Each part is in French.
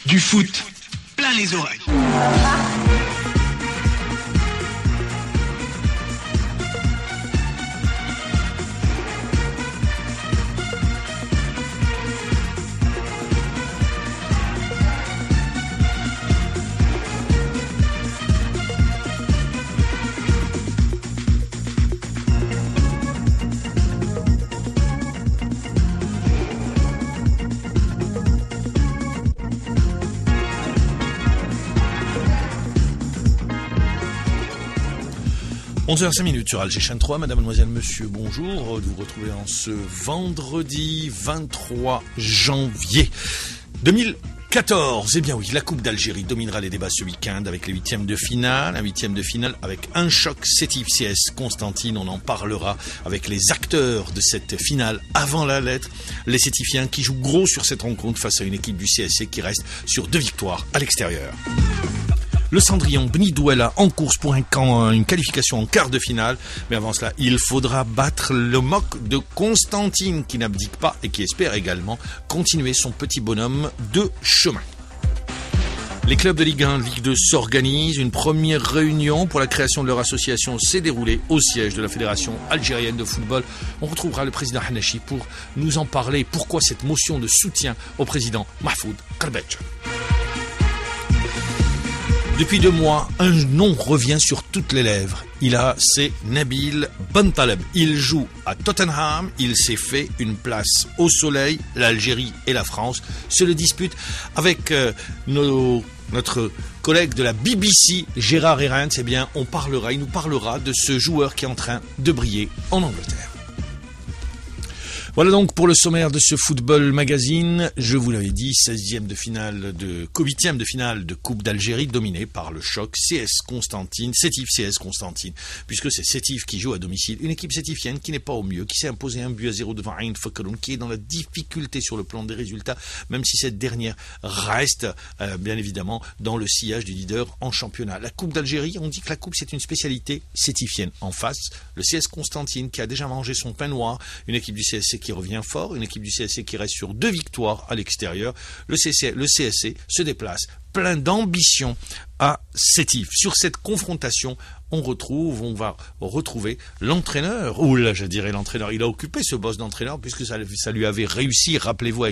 Du foot, plein les oreilles. – 11h05 sur Alger Chaîne 3, madame, mademoiselle, monsieur, bonjour. De vous retrouver en ce vendredi 23 janvier 2014. Eh bien oui, la Coupe d'Algérie dominera les débats ce week-end avec les huitièmes de finale. Un huitième de finale avec un choc Sétif CS Constantine. On en parlera avec les acteurs de cette finale avant la lettre. Les Sétifiens qui jouent gros sur cette rencontre face à une équipe du CSC qui reste sur 2 victoires à l'extérieur. Le Cendrillon Bni Douala en course pour une qualification en quart de finale. Mais avant cela, il faudra battre le MOC de Constantine qui n'abdique pas et qui espère également continuer son petit bonhomme de chemin. Les clubs de Ligue 1, Ligue 2 s'organisent. Une première réunion pour la création de leur association s'est déroulée au siège de la Fédération algérienne de football. On retrouvera le président Hanachi pour nous en parler. Pourquoi cette motion de soutien au président Mahfoud Karbech? Depuis 2 mois, un nom revient sur toutes les lèvres. C'est Nabil Bentaleb. Il joue à Tottenham. Il s'est fait une place au soleil. L'Algérie et la France se le disputent avec notre collègue de la BBC, Gérard Herrens. Eh bien, il nous parlera de ce joueur qui est en train de briller en Angleterre. Voilà donc pour le sommaire de ce Football Magazine. Je vous l'avais dit, 8e de finale de Coupe d'Algérie dominée par le choc CS Constantine, Sétif CS Constantine, puisque c'est Sétif qui joue à domicile, une équipe sétifienne qui n'est pas au mieux, qui s'est imposée 1-0 devant Ain Fakaloun, qui est dans la difficulté sur le plan des résultats, même si cette dernière reste bien évidemment dans le sillage du leader en championnat. La Coupe d'Algérie, on dit que la Coupe c'est une spécialité sétifienne. En face, le CS Constantine qui a déjà mangé son pain noir, une équipe du CSC qui revient fort, une équipe du CSC qui reste sur 2 victoires à l'extérieur. Le CSC se déplace plein d'ambition à Sétif. Sur cette confrontation, on va retrouver l'entraîneur, l'entraîneur, il a occupé ce poste d'entraîneur puisque ça lui avait réussi, rappelez-vous,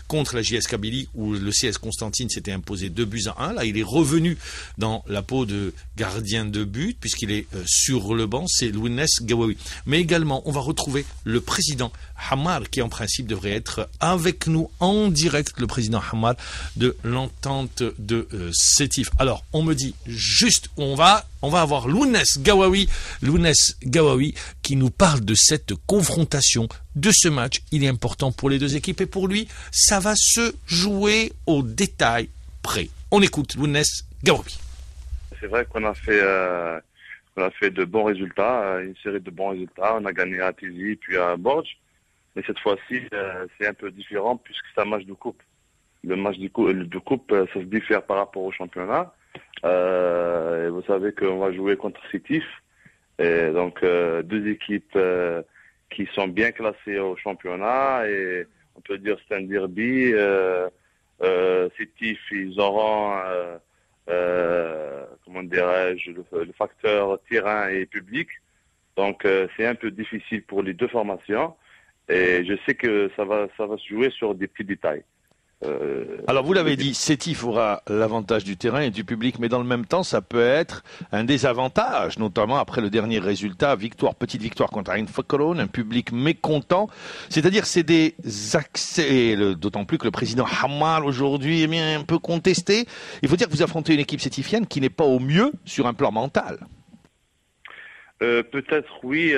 contre la JS Kabylie où le CS Constantine s'était imposé 2-1. Là, il est revenu dans la peau de gardien de but puisqu'il est sur le banc, c'est Lounes Gawawi. Mais également, on va retrouver le président Hamar qui en principe devrait être avec nous en direct, le président Hamar de l'entente de Sétif. Alors, on me dit juste où on va avoir Lounes Gawawi qui nous parle de cette confrontation, de ce match. Il est important pour les deux équipes et pour lui, ça va se jouer au détail près. On écoute Lounes Gawawi. C'est vrai qu'on a fait de bons résultats, une série de bons résultats. On a gagné à Tizi puis à Borj. Mais cette fois-ci, c'est un peu différent puisque c'est un match de coupe. Le match de coupe, ça se diffère par rapport au championnat. Et vous savez qu'on va jouer contre Sétif. Et donc, 2 équipes qui sont bien classées au championnat. Et on peut dire c'est un derby. Sétif, ils auront, comment dirais-je, le facteur terrain et public. Donc, c'est un peu difficile pour les 2 formations. Et je sais que ça va se jouer sur des petits détails. Alors vous l'avez dit, Sétif aura l'avantage du terrain et du public, mais dans le même temps, ça peut être un désavantage, notamment après le dernier résultat, petite victoire contre Ain Fakaloun, un public mécontent. C'est-à-dire, c'est des accès, d'autant plus que le président Hamar aujourd'hui est bien un peu contesté. Il faut dire que vous affrontez une équipe sétifienne qui n'est pas au mieux sur un plan mental. Peut-être oui,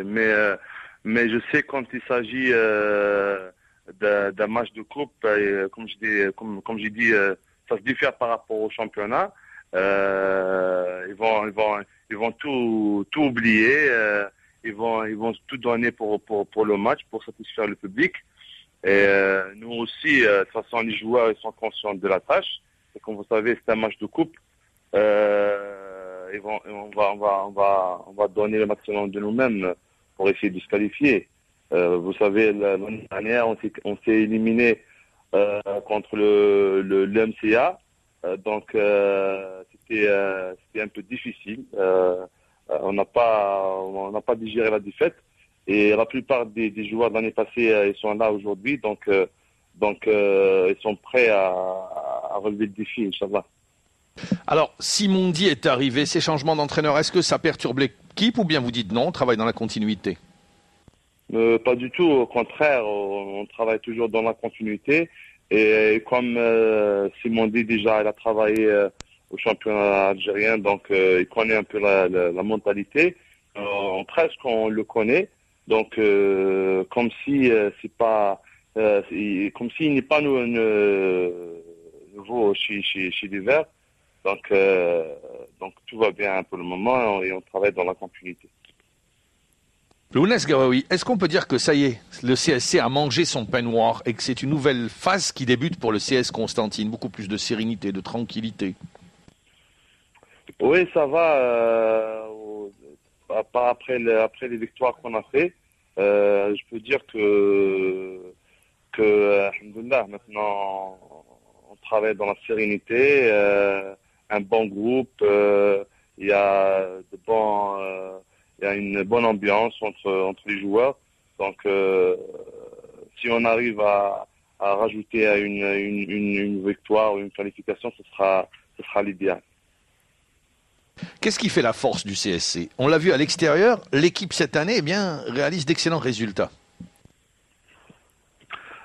mais je sais quand il s'agit d'un match de coupe, comme j'ai dit, ça se diffère par rapport au championnat. Ils vont tout oublier, ils vont tout donner pour le match, pour satisfaire le public. Et nous aussi, de toute façon, les joueurs ils sont conscients de la tâche. Et comme vous savez, c'est un match de coupe. On va donner le maximum de nous-mêmes pour essayer de se qualifier. Vous savez, l'année dernière, on s'est éliminé contre le MCA. Donc c'était un peu difficile. On n'a pas digéré la défaite. Et la plupart des joueurs de l'année passée, ils sont là aujourd'hui. Donc ils sont prêts à relever le défi, Inch'Allah. Alors, Simondi est arrivé, ces changements d'entraîneur, est-ce que ça perturbe l'équipe ou bien vous dites non, on travaille dans la continuité? Pas du tout, au contraire, on travaille toujours dans la continuité. Et comme Simondi déjà, il a travaillé au championnat algérien, donc il connaît un peu la mentalité. Presque on le connaît, donc comme si c'est pas, comme s'il n'est pas nouveau chez les Verts. Donc tout va bien pour le moment et on travaille dans la continuité. Lounès Gawaoui, est-ce qu'on peut dire que ça y est, le CSC a mangé son pain noir et que c'est une nouvelle phase qui débute pour le CS Constantine, beaucoup plus de sérénité, de tranquillité? Oui, ça va. Après les victoires qu'on a fait, je peux dire que alhamdoulilah, maintenant on travaille dans la sérénité, un bon groupe, il y a une bonne ambiance entre les joueurs. Donc, si on arrive à rajouter à une victoire ou une qualification, ce sera l'idéal. Qu'est-ce qui fait la force du CSC? On l'a vu à l'extérieur, l'équipe cette année réalise d'excellents résultats.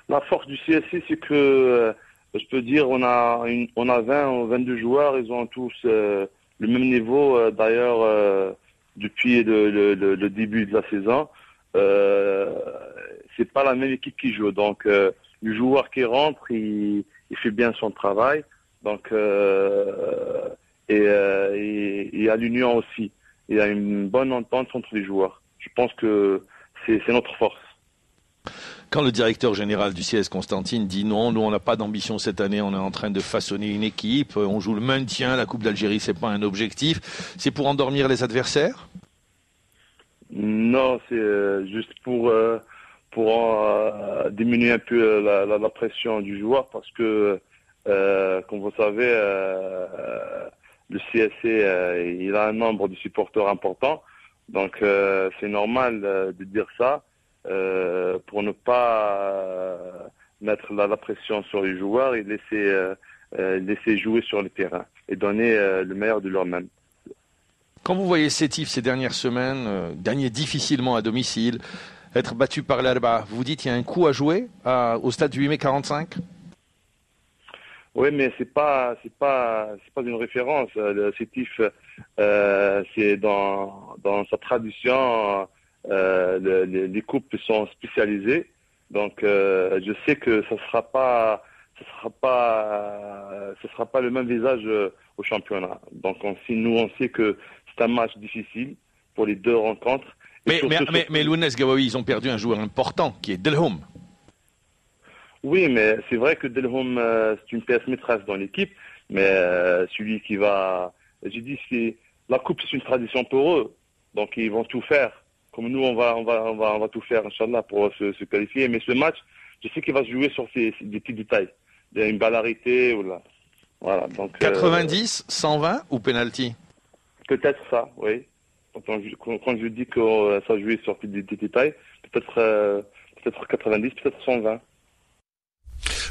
La force du CSC, c'est que je peux dire on a 20 ou 22 joueurs, ils ont tous le même niveau. D'ailleurs, depuis le début de la saison, c'est pas la même équipe qui joue. Donc le joueur qui rentre, il fait bien son travail. Donc et à l'union aussi, il y a une bonne entente entre les joueurs. Je pense que c'est notre force. Quand le directeur général du CS Constantine dit non, nous on n'a pas d'ambition cette année, on est en train de façonner une équipe, on joue le maintien, la Coupe d'Algérie c'est pas un objectif, c'est pour endormir les adversaires? Non, c'est juste pour diminuer un peu la pression du joueur parce que, comme vous savez, le CSC il a un nombre de supporters important, donc c'est normal de dire ça. Pour ne pas mettre la pression sur les joueurs et laisser jouer sur le terrain et donner le meilleur de leur-même. Quand vous voyez Sétif ces dernières semaines, gagner difficilement à domicile, être battu par l'Alba, vous dites qu'il y a un coup à jouer au stade du 8 mai 45? Oui, mais c'est pas une référence. Le Sétif, c'est dans sa tradition. Les coupes sont spécialisées, donc je sais que ce sera pas le même visage au championnat. Donc on sait que c'est un match difficile pour les deux rencontres. Mais Lounès Gawaoui, ils ont perdu un joueur important qui est Delhomme. Oui, mais c'est vrai que Delhomme c'est une pièce maîtresse dans l'équipe, mais celui qui va, j'ai dit la coupe c'est une tradition pour eux, donc ils vont tout faire. Comme nous, on va tout faire, Inch'Allah, pour se qualifier. Mais ce match, je sais qu'il va se jouer sur des petits détails. Il y a une balle arrêtée. Voilà, donc, 90, 120 ou penalty? Peut-être ça, oui. Quand je dis que ça jouait sur des détails, peut-être 90, peut-être 120.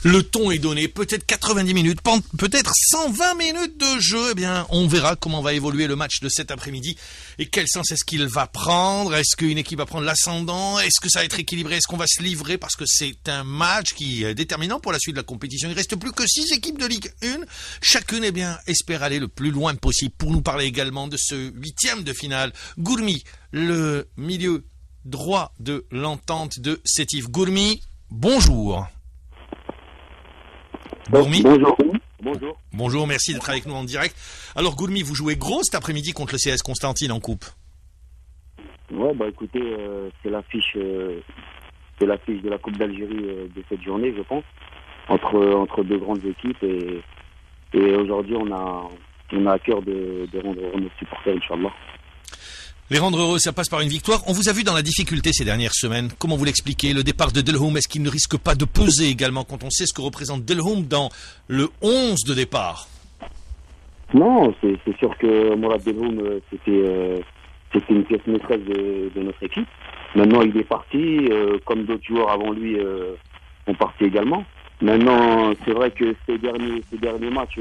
Le ton est donné, peut-être 90 minutes, peut-être 120 minutes de jeu. Eh bien, on verra comment va évoluer le match de cet après-midi et quel sens est-ce qu'il va prendre. Est-ce qu'une équipe va prendre l'ascendant? Est-ce que ça va être équilibré? Est-ce qu'on va se livrer? Parce que c'est un match qui est déterminant pour la suite de la compétition. Il reste plus que 6 équipes de Ligue 1. Chacune, eh bien, espère aller le plus loin possible. Pour nous parler également de ce 8e de finale, Gourmi, le milieu droit de l'entente de Sétif. Gourmi, bonjour. Gourmi. Bonjour. Bonjour, merci d'être avec nous en direct. Alors Gourmi, vous jouez gros cet après-midi contre le CS Constantine en coupe. Ouais, écoutez, c'est l'affiche de la Coupe d'Algérie de cette journée, je pense, entre deux grandes équipes et aujourd'hui on a à cœur de rendre nos supporters, Inch'Allah. Les rendre heureux, ça passe par une victoire. On vous a vu dans la difficulté ces dernières semaines. Comment vous l'expliquez? Le départ de Delhomme, est-ce qu'il ne risque pas de peser également quand on sait ce que représente Delhomme dans le 11 de départ? Non, c'est sûr que Mourad Delhomme, c'était une pièce maîtresse de notre équipe. Maintenant, il est parti, comme d'autres joueurs avant lui sont partis également. Maintenant, c'est vrai que ces derniers matchs,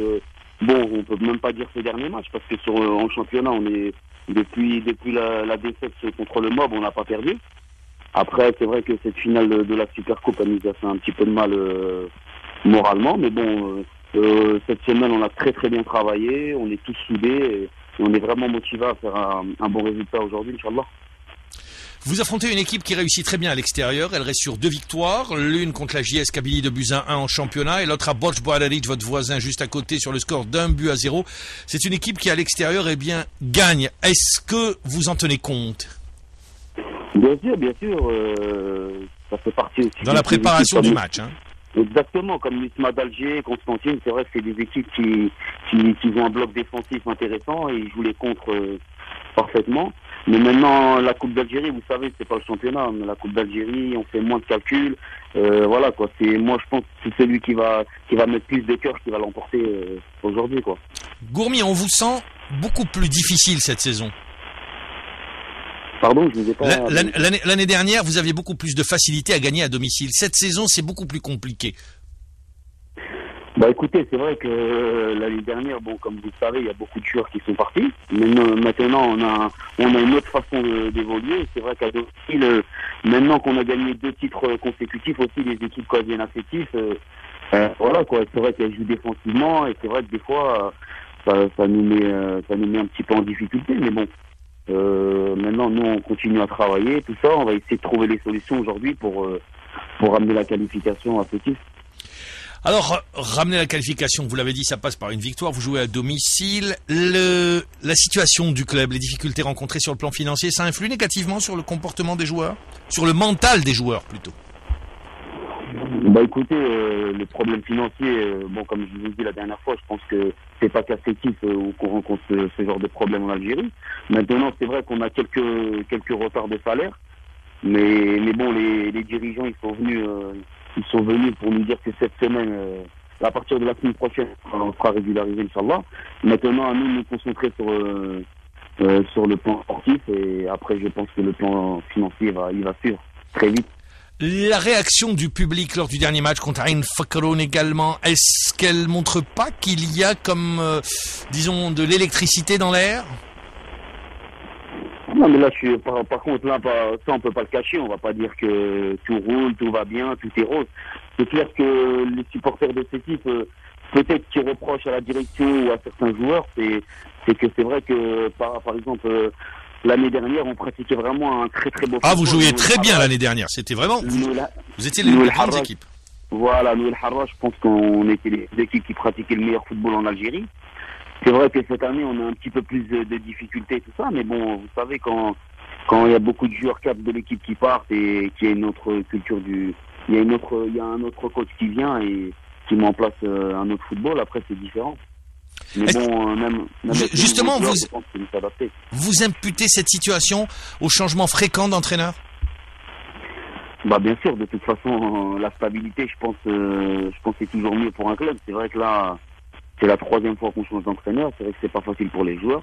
bon, on peut même pas dire ces derniers matchs parce que en championnat, on est depuis la défaite contre le Mob, on n'a pas perdu. Après, c'est vrai que cette finale de la Supercoupe, elle nous a fait un petit peu de mal moralement, mais bon, cette semaine, on a très très bien travaillé, on est tous soudés et on est vraiment motivés à faire un bon résultat aujourd'hui, Inch'Allah. Vous affrontez une équipe qui réussit très bien à l'extérieur. Elle reste sur 2 victoires. L'une contre la JS Kabylie de Buzyn 1 en championnat et l'autre à Borj Boadaric, votre voisin juste à côté, sur le score d'1-0. C'est une équipe qui à l'extérieur, eh bien, gagne. Est-ce que vous en tenez compte? Bien sûr. Ça fait partie aussi. Dans la préparation du match, hein. Exactement, comme l'USMA d'Alger, Constantine, c'est vrai que c'est des équipes qui ont un bloc défensif intéressant et ils jouent les contres parfaitement. Mais maintenant, la Coupe d'Algérie, vous savez, c'est pas le championnat. Mais la Coupe d'Algérie, on fait moins de calculs. Voilà, quoi. Moi, je pense que c'est celui qui va mettre plus de cœur qui va l'emporter aujourd'hui, quoi. Gourmi, on vous sent beaucoup plus difficile cette saison. Pardon, je vous ai pas... L'année dernière, vous aviez beaucoup plus de facilité à gagner à domicile. Cette saison, c'est beaucoup plus compliqué. Bah écoutez, c'est vrai que l'année dernière, bon, comme vous le savez, il y a beaucoup de joueurs qui sont partis. Mais maintenant, on a une autre façon d'évoluer. C'est vrai qu'à domicile, maintenant qu'on a gagné 2 titres consécutifs aussi, les équipes quand elles viennent affectives, voilà quoi. C'est vrai qu'elles jouent défensivement et c'est vrai que des fois, ça nous met un petit peu en difficulté. Mais bon, maintenant, nous, on continue à travailler, tout ça. On va essayer de trouver les solutions aujourd'hui pour ramener la qualification affective. Alors, ramener la qualification, vous l'avez dit, ça passe par une victoire. Vous jouez à domicile. La situation du club, les difficultés rencontrées sur le plan financier, ça influe négativement sur le comportement des joueurs? Sur le mental des joueurs, plutôt? Bah écoutez, les problèmes financiers, bon, comme je vous ai dit la dernière fois, je pense que c'est pas qu'affectif qu'on rencontre ce genre de problème en Algérie. Maintenant, c'est vrai qu'on a quelques retards de salaire, mais bon, les dirigeants, ils sont venus pour nous dire que cette semaine, à partir de la semaine prochaine, on sera régularisé, Inch'Allah. Maintenant, à nous concentrer sur le plan sportif et après, je pense que le plan financier il va suivre très vite. La réaction du public lors du dernier match contre Ain Fakron également, est-ce qu'elle montre pas qu'il y a comme, disons, de l'électricité dans l'air? Non, mais là, par contre, là, ça, on peut pas le cacher. On va pas dire que tout roule, tout va bien, tout est rose. C'est clair que les supporters de cette équipe, peut-être qu'ils reprochent à la direction ou à certains joueurs, c'est que c'est vrai que, par exemple, l'année dernière, on pratiquait vraiment un très très beau football. Ah, vous jouiez très bien l'année dernière. C'était vraiment, vous étiez les grandes équipes. Voilà, nous, El Harra, je pense qu'on était les équipes qui pratiquaient le meilleur football en Algérie. C'est vrai que cette année, on a un petit peu plus de difficultés et tout ça, mais bon, vous savez, quand il y a beaucoup de joueurs cadres de l'équipe qui partent et qu'il y a une autre culture il y a un autre coach qui vient et qui met en place un autre football, après c'est différent. Mais bon, même justement, joueurs, je pense qu'il faut s'adapter. Vous imputez cette situation au changement fréquent d'entraîneur? Bah bien sûr, de toute façon, la stabilité, je pense que c'est toujours mieux pour un club. C'est vrai que là, c'est la 3e fois qu'on change d'entraîneur. C'est vrai que c'est pas facile pour les joueurs.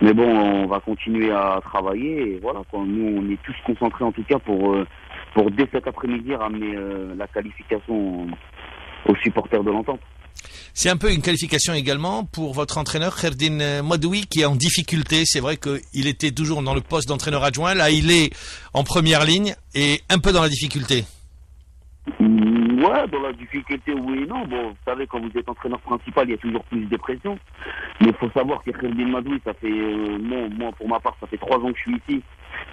Mais bon, on va continuer à travailler. Et voilà, quoi. Nous, on est tous concentrés en tout cas pour dès cet après-midi ramener la qualification aux supporters de l'Entente. C'est un peu une qualification également pour votre entraîneur, Kherdin Madoui, qui est en difficulté. C'est vrai qu'il était toujours dans le poste d'entraîneur adjoint. Là, il est en première ligne et un peu dans la difficulté. Ouais, dans la difficulté, oui et non. Bon, vous savez, quand vous êtes entraîneur principal, il y a toujours plus de pression. Mais il faut savoir que Kherdin Madoui, ça fait, moi, pour ma part, ça fait 3 ans que je suis ici.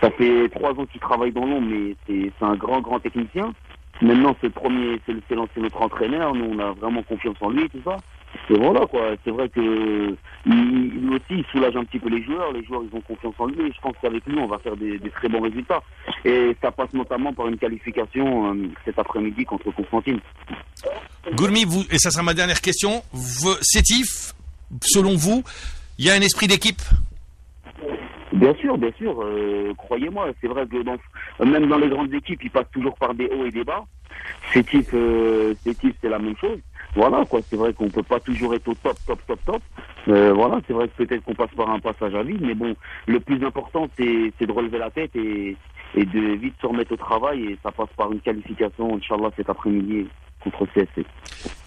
Ça fait 3 ans qu'il travaille dans l'ombre, mais c'est un grand technicien. Maintenant, c'est notre entraîneur. Nous, on a vraiment confiance en lui et tout ça. Et voilà, quoi. C'est vrai que lui aussi, il soulage un petit peu les joueurs. Les joueurs, ils ont confiance en lui. Et je pense qu'avec lui, on va faire des très bons résultats. Et ça passe notamment par une qualification cet après-midi contre Constantine. Gourmi, et ça sera ma dernière question. Sétif, selon vous, il y a un esprit d'équipe? Bien sûr, croyez-moi, c'est vrai que même dans les grandes équipes, ils passent toujours par des hauts et des bas. Sétif, c'est la même chose. Voilà, quoi, c'est vrai qu'on peut pas toujours être au top. Voilà, c'est vrai que peut-être qu'on passe par un passage à vide, mais bon, le plus important, c'est de relever la tête et de vite se remettre au travail, et ça passe par une qualification, Inch'Allah, cet après-midi contre CSC.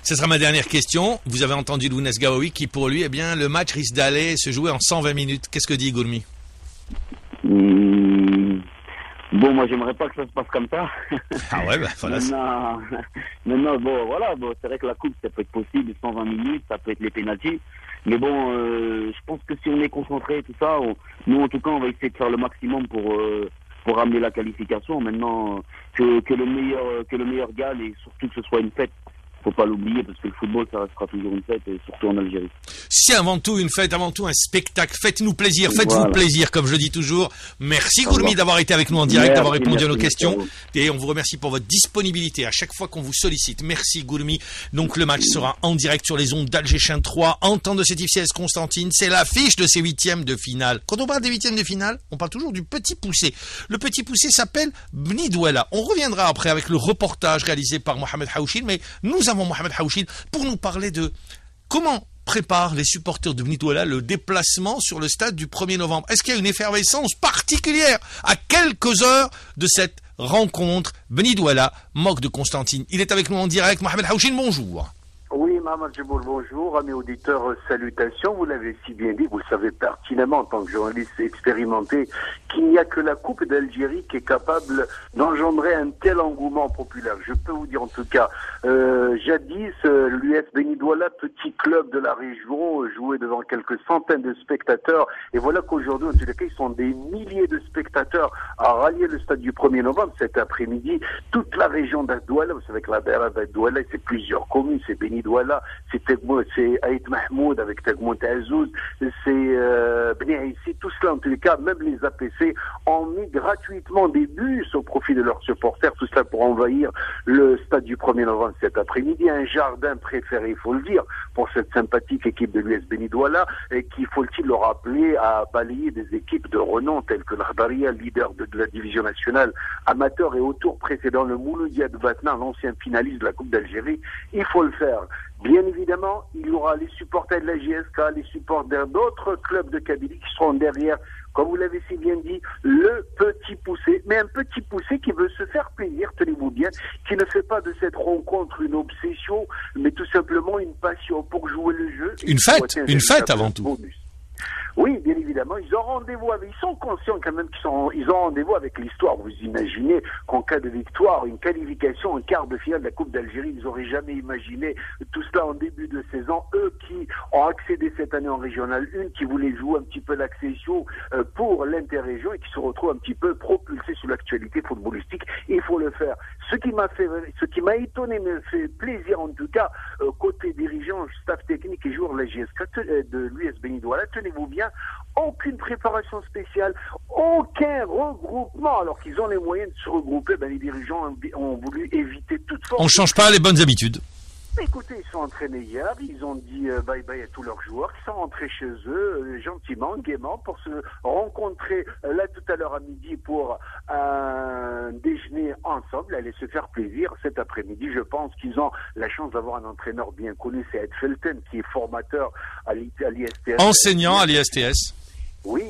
Ce sera ma dernière question. Vous avez entendu Lounès Gaoui qui, pour lui, eh bien, le match risque d'aller se jouer en 120 minutes. Qu'est-ce que dit Gourmi? Bon, moi, j'aimerais pas que ça se passe comme ça. Ah ouais, voilà. Maintenant, bon, c'est vrai que la coupe, ça peut être possible, 120 minutes, ça peut être les pénaltys. Mais bon, je pense que si on est concentré, tout ça, nous, en tout cas, on va essayer de faire le maximum pour ramener la qualification. Maintenant, que le meilleur gagne, et surtout que ce soit une fête. Faut pas l'oublier, parce que le football, ça restera toujours une fête, et surtout en Algérie. C'est avant tout une fête, avant tout un spectacle. Faites-nous plaisir, faites-vous plaisir, comme je dis toujours. Merci Gourmi d'avoir été avec nous en direct, d'avoir répondu à nos questions. Et on vous remercie pour votre disponibilité à chaque fois qu'on vous sollicite. Merci Gourmi. Donc le match sera en direct sur les ondes d'Alger Chaîne 3, en temps de Sétif CS Constantine. C'est l'affiche de ces huitièmes de finale. Quand on parle des huitièmes de finale, on parle toujours du petit poussé. Le petit poussé s'appelle Bni Douala. On reviendra après avec le reportage réalisé par Mohamed Haouchil, mais nous avons Mohamed Haouchil pour nous parler de comment préparent les supporters de Bni Douala le déplacement sur le stade du 1er novembre. Est-ce qu'il y a une effervescence particulière à quelques heures de cette rencontre Bni Douala, Moc de Constantine? Il est avec nous en direct. Mohamed Haouchil, bonjour. Oui, Mohamed Jeboul, bonjour. Amis auditeurs, salutations. Vous l'avez si bien dit, vous le savez pertinemment en tant que journaliste expérimenté, qu'il n'y a que la Coupe d'Algérie qui est capable d'engendrer un tel engouement populaire. Je peux vous dire en tout cas, jadis, l'US Bni Douala, petit club de la région, jouait devant quelques centaines de spectateurs. Et voilà qu'aujourd'hui, en tous les cas, ils sont des milliers de spectateurs à rallier le stade du 1er novembre cet après-midi. Toute la région d'Adouala, vous savez que la Béra d'Adouala, c'est plusieurs communes, c'est Bni Douala, c'est Aït Mahmoud avec Tegmout Azouz, c'est Bni Aïssi, tout cela en tous les cas, même les APC ont mis gratuitement des bus au profit de leurs supporters, tout cela pour envahir le stade du 1er novembre cet après-midi, un jardin préféré, il faut le dire, pour cette sympathique équipe de l'US Bni Douala, et qui, faut-il le rappeler, a balayé des équipes de renom telles que l'Arbaria, leader de la division nationale amateur, et au tour précédent le Mouloudia de Batna, l'ancien finaliste de la Coupe d'Algérie. Il faut le faire. Bien évidemment, il y aura les supporters de la JSK, les supporters d'autres clubs de Kabylie qui seront derrière, comme vous l'avez si bien dit, le petit poussé. Mais un petit poussé qui veut se faire plaisir, tenez-vous bien, qui ne fait pas de cette rencontre une obsession, mais tout simplement une passion pour jouer le jeu. Une fête avant tout. Bonus. Oui, bien évidemment, ils ont rendez-vous avec, ils sont conscients quand même ils ont rendez-vous avec l'histoire. Vous imaginez qu'en cas de victoire, une qualification en quart de finale de la Coupe d'Algérie, ils n'auraient jamais imaginé tout cela en début de saison. Eux qui ont accédé cette année en Régional 1, qui voulaient jouer un petit peu l'accession pour l'interrégion et qui se retrouvent un petit peu propulsés sur l'actualité footballistique. Il faut le faire. Ce qui m'a étonné, me fait plaisir en tout cas, côté dirigeants, staff technique et joueurs de la JSK, de l'US Bni Douala, tenez-vous bien, aucune préparation spéciale, aucun regroupement, alors qu'ils ont les moyens de se regrouper. Les dirigeants ont voulu éviter toute forme. On ne change pas les bonnes habitudes. Écoutez, ils sont entraînés hier, ils ont dit bye-bye à tous leurs joueurs, qui sont rentrés chez eux gentiment, gaiement, pour se rencontrer là tout à l'heure à midi pour un déjeuner ensemble, aller se faire plaisir cet après-midi. Je pense qu'ils ont la chance d'avoir un entraîneur bien connu, c'est Ed Felten, qui est formateur à l'ISTS. Enseignant à l'ISTS. Oui,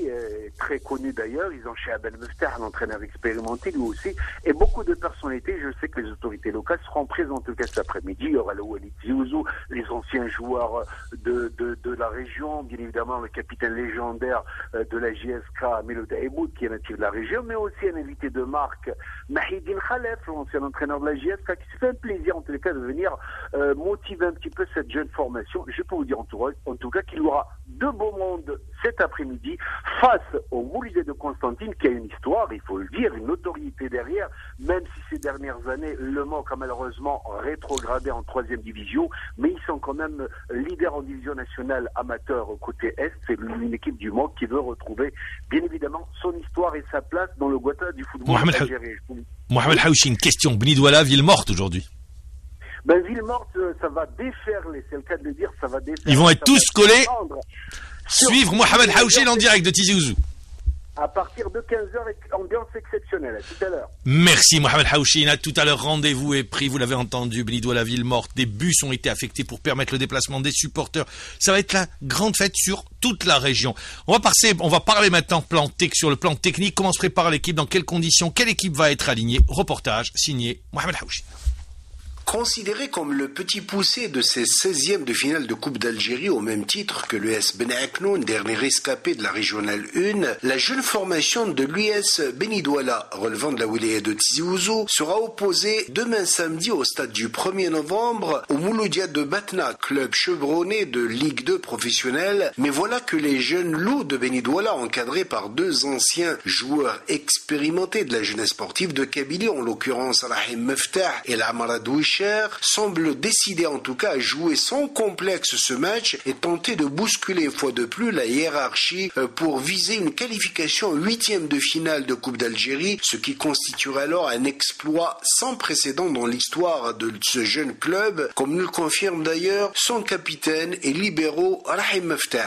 très connu d'ailleurs. Ils ont chez Abel Meftah un entraîneur expérimenté, lui aussi. Et beaucoup de personnalités, je sais que les autorités locales seront présentes cet après-midi. Il y aura le Walid Ziouzou, les anciens joueurs de la région, bien évidemment le capitaine légendaire de la JSK, Meloud Aïboud, qui est natif de la région, mais aussi un invité de marque, Mahidine Khalef, l'ancien entraîneur de la JSK, qui se fait un plaisir en tous les cas de venir motiver un petit peu cette jeune formation. Je peux vous dire en tout cas qu'il y aura deux beaux mondes cet après-midi face au Mouloudia de Constantine, qui a une histoire, il faut le dire, une notoriété derrière, même si ces dernières années, le MOC a malheureusement rétrogradé en 3e division, mais ils sont quand même leaders en division nationale amateur côté Est. C'est une équipe du MOC qui veut retrouver, bien évidemment, son histoire et sa place dans le Guata du football algérien. Mohamed Haouchi, une question. Bni Douala, ville morte aujourd'hui. Ville morte, ça va déferler, c'est le cas de le dire, ça va déferler. Ils vont être tous collés. Suivre Mohamed Haouchil en direct de Tizi Ouzou. à partir de 15h, ambiance exceptionnelle. À tout à l'heure. Merci Mohamed Haouchine. À tout à l'heure, rendez-vous est pris. Vous l'avez entendu, Beni Douala, ville morte. Des bus ont été affectés pour permettre le déplacement des supporters. Ça va être la grande fête sur toute la région. On va parler maintenant sur le plan technique. Comment se prépare l'équipe, dans quelles conditions, quelle équipe va être alignée. Reportage signé Mohamed Haouchine. Considéré comme le petit poussé de ces 16e de finale de Coupe d'Algérie au même titre que l'US Beni Aknoun, dernier rescapé de la régionale 1, la jeune formation de l'US Beni Douala, relevant de la wilaya de Tizi Ouzou, sera opposée demain samedi au stade du 1er novembre au Mouloudia de Batna, club chevronné de Ligue 2 professionnelle. Mais voilà que les jeunes loups de Beni Douala, encadrés par deux anciens joueurs expérimentés de la jeunesse sportive de Kabylie, en l'occurrence Rahim Meftah et l'Amara Douicher, semble décidé en tout cas à jouer sans complexe ce match et tenter de bousculer une fois de plus la hiérarchie pour viser une qualification 8e de finale de Coupe d'Algérie, ce qui constituerait alors un exploit sans précédent dans l'histoire de ce jeune club, comme nous le confirme d'ailleurs son capitaine et libéraux Rahim Meftah.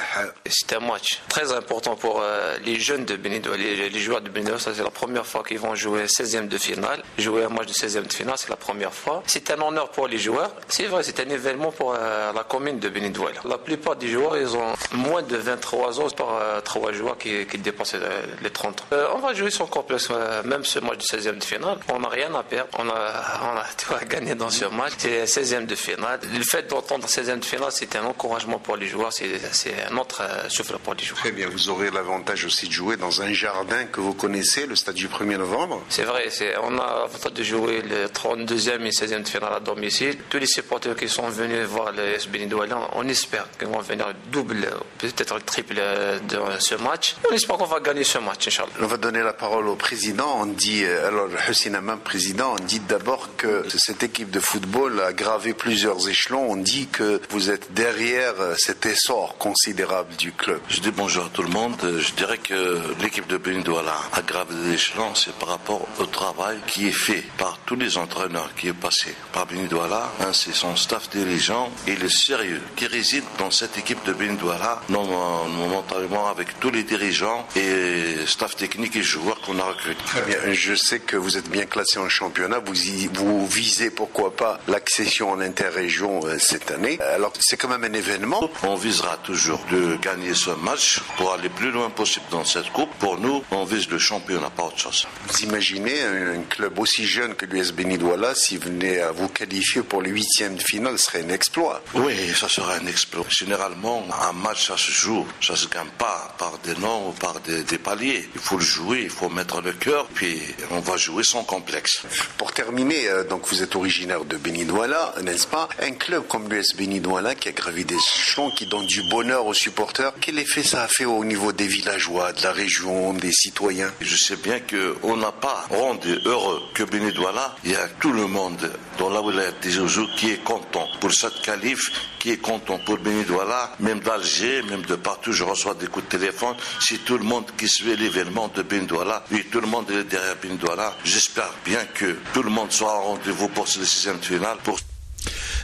C'est un match très important pour les jeunes de Beni Douala, les joueurs de Beni Douala. C'est la première fois qu'ils vont jouer 16e de finale. Jouer un match de 16e de finale, c'est la première fois. C'est un honneur pour les joueurs. C'est vrai, c'est un événement pour la commune de Beni Douala. La plupart des joueurs, ils ont moins de 23 ans par 3 joueurs qui dépassent les 30 ans. On va jouer sans complexe, même ce match de 16e de finale. On n'a rien à perdre. On a tout à gagner dans ce match. C'est 16e de finale. Le fait d'entendre 16e de finale, c'est un encouragement pour les joueurs. C'est un autre souffle pour les joueurs. Très bien, vous aurez l'avantage aussi de jouer dans un jardin que vous connaissez, le stade du 1er novembre. C'est vrai, on a l'avantage de jouer le 32e et 16e de finale à domicile. Tous les supporters qui sont venus voir le US Beni Douala, on espère qu'ils vont venir double, peut-être le triple de ce match. On espère qu'on va gagner ce match, Inch'Allah. On va donner la parole au président. On dit, alors Hussein Amam, président, on dit d'abord que cette équipe de football a gravé plusieurs échelons. On dit que vous êtes derrière cet essor considérable du club. Je dis bonjour à tout le monde. Je dirais que l'équipe de Beni Douala a gravé des échelons. C'est par rapport au travail qui est fait par tous les entraîneurs qui est passé par Beni Douala, c'est son staff dirigeant et le sérieux qui réside dans cette équipe de Beni Douala, momentanément avec tous les dirigeants et staff technique et joueurs qu'on a recrutés. Très bien. Je sais que vous êtes bien classé en championnat. Vous visez pourquoi pas l'accession en interrégion cette année. Alors c'est quand même un événement. On visera toujours de gagner ce match pour aller plus loin possible dans cette coupe. Pour nous, on vise le championnat, pas autre chose. Vous imaginez un club aussi jeune que l'US Beni Douala, s'il venait à vous qualifier pour le 8e de finale, serait un exploit. Oui, ça serait un exploit. Généralement, un match, ça se joue. Ça se gagne pas par des noms ou par des paliers. Il faut le jouer, il faut mettre le cœur, puis on va jouer sans complexe. Pour terminer, donc vous êtes originaire de Beni Douala, n'est-ce pas? Un club comme l'US Beni Douala qui a gravi des échelons, qui donne du bonheur aux supporters. Quel effet ça a fait au niveau des villageois, de la région, des citoyens? Je sais bien qu'on n'a pas rendu heureux que Beni Douala. Il y a tout le monde dans la wilaya de Tizi Ouzou qui est content pour cette qualif, qui est content pour Beni Douala, même d'Alger, même de partout. Je reçois des coups de téléphone. C'est tout le monde qui suit l'événement de Beni Douala. Oui, tout le monde est derrière Beni Douala. J'espère bien que tout le monde soit en rendez-vous pour ce 6e de finale.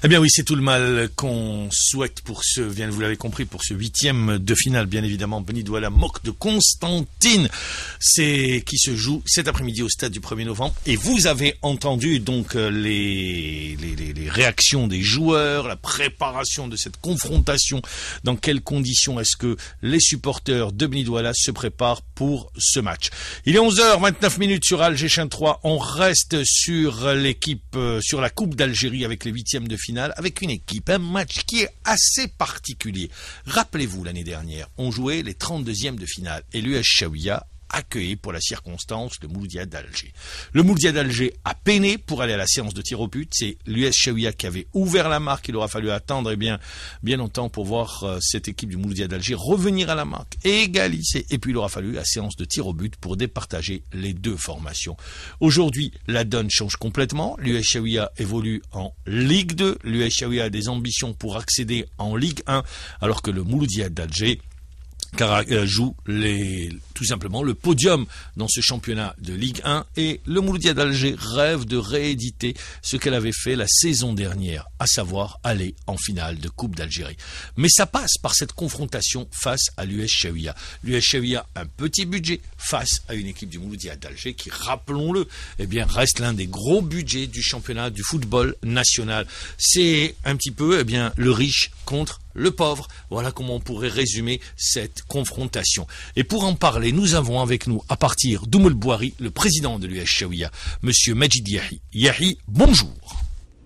Eh bien oui, c'est tout le mal qu'on souhaite pour vous l'avez compris, pour ce 8e de finale, bien évidemment, Beni Douala Moc de Constantine, qui se joue cet après-midi au stade du 1er novembre. Et vous avez entendu donc les réactions des joueurs, la préparation de cette confrontation, dans quelles conditions est-ce que les supporters de Beni Douala se préparent pour ce match. Il est 11h29 sur Alger Chain 3, on reste sur l'équipe, sur la Coupe d'Algérie avec les 8e de finale, avec une équipe, un match qui est assez particulier. Rappelez-vous, l'année dernière, on jouait les 32e de finale et l'US Chaouia accueilli pour la circonstance le Mouloudia d'Alger. Le Mouloudia d'Alger a peiné pour aller à la séance de tir au but. C'est l'US Chaouia qui avait ouvert la marque. Il aura fallu attendre bien longtemps pour voir cette équipe du Mouloudia d'Alger revenir à la marque et égaliser. Et puis il aura fallu la séance de tir au but pour départager les deux formations. Aujourd'hui, la donne change complètement. L'US Chaouia évolue en Ligue 2. L'US Chaouia a des ambitions pour accéder en Ligue 1, alors que le Mouloudia d'Alger joue tout simplement le podium dans ce championnat de Ligue 1 et le Mouloudia d'Alger rêve de rééditer ce qu'elle avait fait la saison dernière, à savoir aller en finale de Coupe d'Algérie. Mais ça passe par cette confrontation face à l'US Chaouia. L'US Chaouia, un petit budget face à une équipe du Mouloudia d'Alger qui, rappelons-le, reste l'un des gros budgets du championnat du football national. C'est un petit peu le riche contre le pauvre. Voilà comment on pourrait résumer cette confrontation. Et pour en parler, nous avons avec nous, à partir d'Oumoul Bouari, le président de l'US Chaouia, Monsieur Majid Yahi. Yahi, bonjour.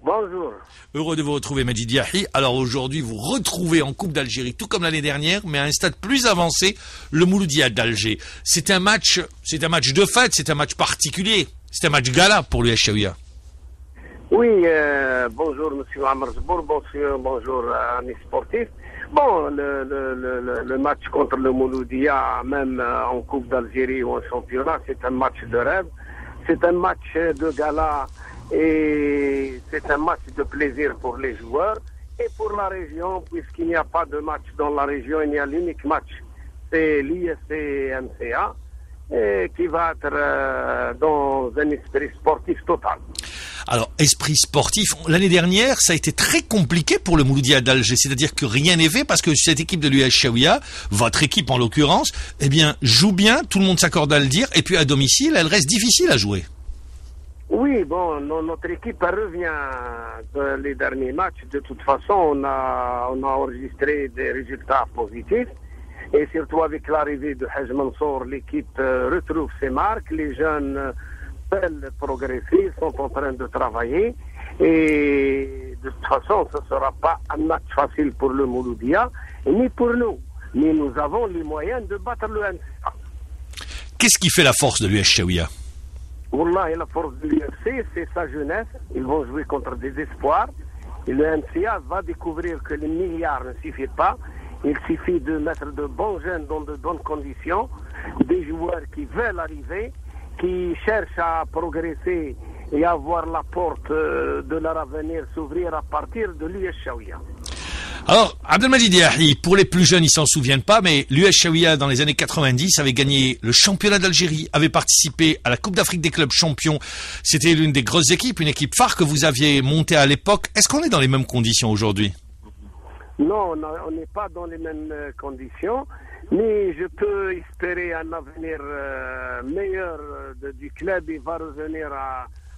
Bonjour. Heureux de vous retrouver, Majid Yahi. Alors aujourd'hui, vous retrouvez en Coupe d'Algérie, tout comme l'année dernière, mais à un stade plus avancé, le Mouloudia d'Alger. C'est un match de fête, c'est un match particulier, c'est un match gala pour l'US Chaouia. Oui, bonjour Monsieur Amr Zbour, bonjour amis sportifs. Bon, le match contre le Mouloudia, même en Coupe d'Algérie ou en championnat, c'est un match de rêve. C'est un match de gala et c'est un match de plaisir pour les joueurs et pour la région, puisqu'il n'y a pas de match dans la région, il y a l'unique match, c'est l'ISC MCA, qui va être dans un esprit sportif total. Alors, esprit sportif, l'année dernière, ça a été très compliqué pour le Mouloudia d'Alger, c'est-à-dire que rien n'est fait parce que cette équipe de l'US Chaouia, votre équipe en l'occurrence, joue bien, tout le monde s'accorde à le dire, et puis à domicile, elle reste difficile à jouer. Oui, bon, notre équipe revient les derniers matchs. De toute façon, on a enregistré des résultats positifs. Et surtout avec l'arrivée de Haj Mansour, l'équipe retrouve ses marques. Les jeunes veulent progresser, sont en train de travailler. Et de toute façon, ce ne sera pas un match facile pour le Mouloudia, ni pour nous. Mais nous avons les moyens de battre le MCA. Qu'est-ce qui fait la force de l'US Chaouia? Wallah, la force de l'UFC, c'est sa jeunesse. Ils vont jouer contre des espoirs. Et le MCA va découvrir que les milliards ne suffisent pas. Il suffit de mettre de bons jeunes dans de bonnes conditions, des joueurs qui veulent arriver, qui cherchent à progresser et à voir la porte de leur avenir s'ouvrir à partir de l'US Chaouia. Alors, Abdelmajid Yahi, pour les plus jeunes, ils s'en souviennent pas, mais l'US Chaouia, dans les années 90, avait gagné le championnat d'Algérie, avait participé à la Coupe d'Afrique des clubs champions. C'était l'une des grosses équipes, une équipe phare que vous aviez montée à l'époque. Est-ce qu'on est dans les mêmes conditions aujourd'hui? Non, on n'est pas dans les mêmes conditions, mais je peux espérer un avenir meilleur du club. Il va revenir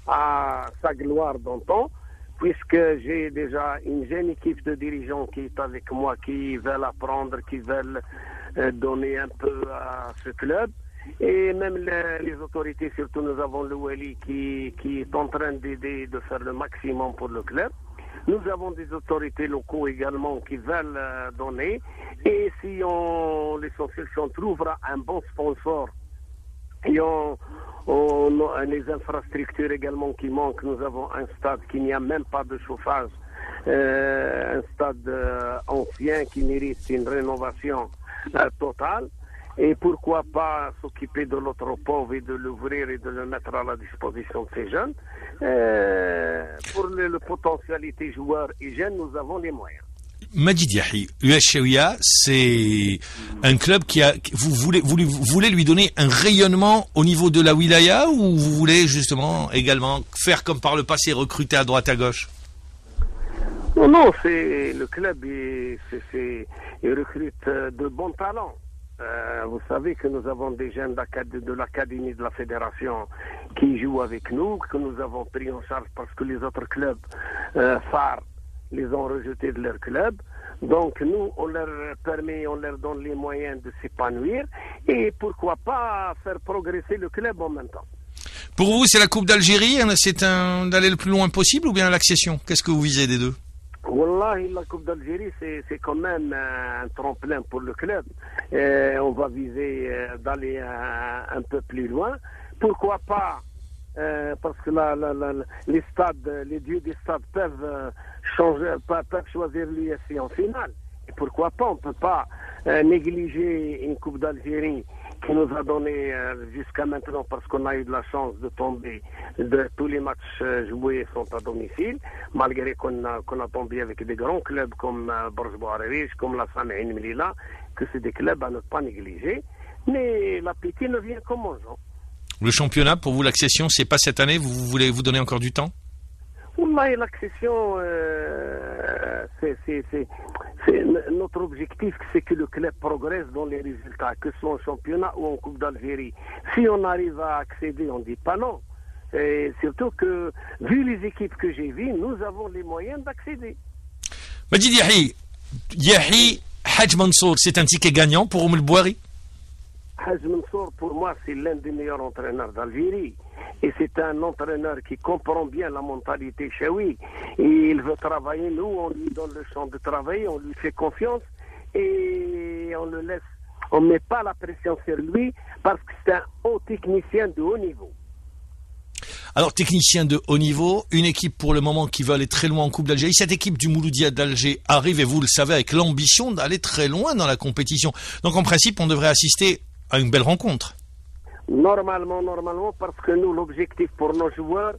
à sa gloire d'antan, puisque j'ai déjà une jeune équipe de dirigeants qui est avec moi, qui veulent apprendre, qui veulent donner un peu à ce club. Et même les autorités, surtout nous avons le Wali qui est en train d'aider, de faire le maximum pour le club. Nous avons des autorités locaux également qui veulent donner. Et si l'essentiel, on trouvera un bon sponsor et on a les infrastructures également qui manquent. Nous avons un stade qui n'y a même pas de chauffage, un stade ancien qui mérite une rénovation totale. Et pourquoi pas s'occuper de l'autre pauvre et de l'ouvrir et de le mettre à la disposition de ces jeunes. Pour la potentialité joueurs et jeunes, nous avons les moyens. Majid Yahi, l'US Chaouia, c'est un club vous voulez lui donner un rayonnement au niveau de la wilaya, ou vous voulez justement également faire comme par le passé, recruter à droite à gauche? Non, c'est le club, il recrute de bons talents. Vous savez que nous avons des jeunes de l'académie de la fédération qui jouent avec nous, que nous avons pris en charge parce que les autres clubs phares les ont rejetés de leur club. Donc nous, on leur donne les moyens de s'épanouir et pourquoi pas faire progresser le club en même temps. Pour vous, c'est la Coupe d'Algérie, c'est d'aller le plus loin possible ou bien l'accession? Qu'est-ce que vous visez des deux? Wallahi, la Coupe d'Algérie, c'est quand même un tremplin pour le club. On va viser d'aller un peu plus loin. Pourquoi pas parce que les dieux des stades peuvent choisir l'USC en finale. Et pourquoi pas? On ne peut pas négliger une Coupe d'Algérie qui nous a donné jusqu'à maintenant, parce qu'on a eu de la chance de tomber, tous les matchs joués sont à domicile, malgré qu'on a tombé avec des grands clubs comme Borj Bouaririche, comme la Samein Melilla, que c'est des clubs à ne pas négliger. Mais l'appétit ne vient qu'en mangeant. Le championnat, pour vous, l'accession, c'est pas cette année? Vous voulez vous donner encore du temps? Wallahi, l'accession, notre objectif, c'est que le club progresse dans les résultats, que ce soit en championnat ou en Coupe d'Algérie. Si on arrive à accéder, on ne dit pas non. Et surtout que, vu les équipes que j'ai vues, nous avons les moyens d'accéder. Majid Yahi, Hadj Mansour, c'est un ticket gagnant pour Oum El Bouari? Hadj Mansour, pour moi, c'est l'un des meilleurs entraîneurs d'Algérie. Et c'est un entraîneur qui comprend bien la mentalité chaoui. Et il veut travailler. Nous, on lui donne le champ de travail, on lui fait confiance et on le laisse. On ne met pas la pression sur lui parce que c'est un haut technicien de haut niveau. Alors, technicien de haut niveau, une équipe pour le moment qui veut aller très loin en Coupe d'Algérie. Cette équipe du Mouloudia d'Alger arrive, et vous le savez, avec l'ambition d'aller très loin dans la compétition. Donc, en principe, on devrait assister à une belle rencontre. Normalement, parce que nous, l'objectif pour nos joueurs,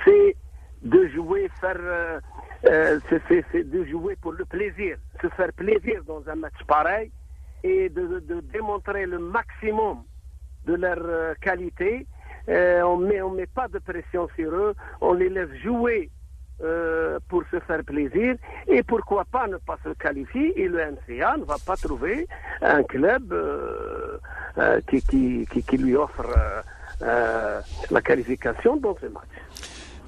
c'est de jouer, c'est de jouer pour le plaisir, se faire plaisir dans un match pareil et de démontrer le maximum de leur qualité. On met pas de pression sur eux, on les laisse jouer pour se faire plaisir et pourquoi pas ne pas se qualifier, et le MCA ne va pas trouver un club qui lui offre la qualification dans ce match.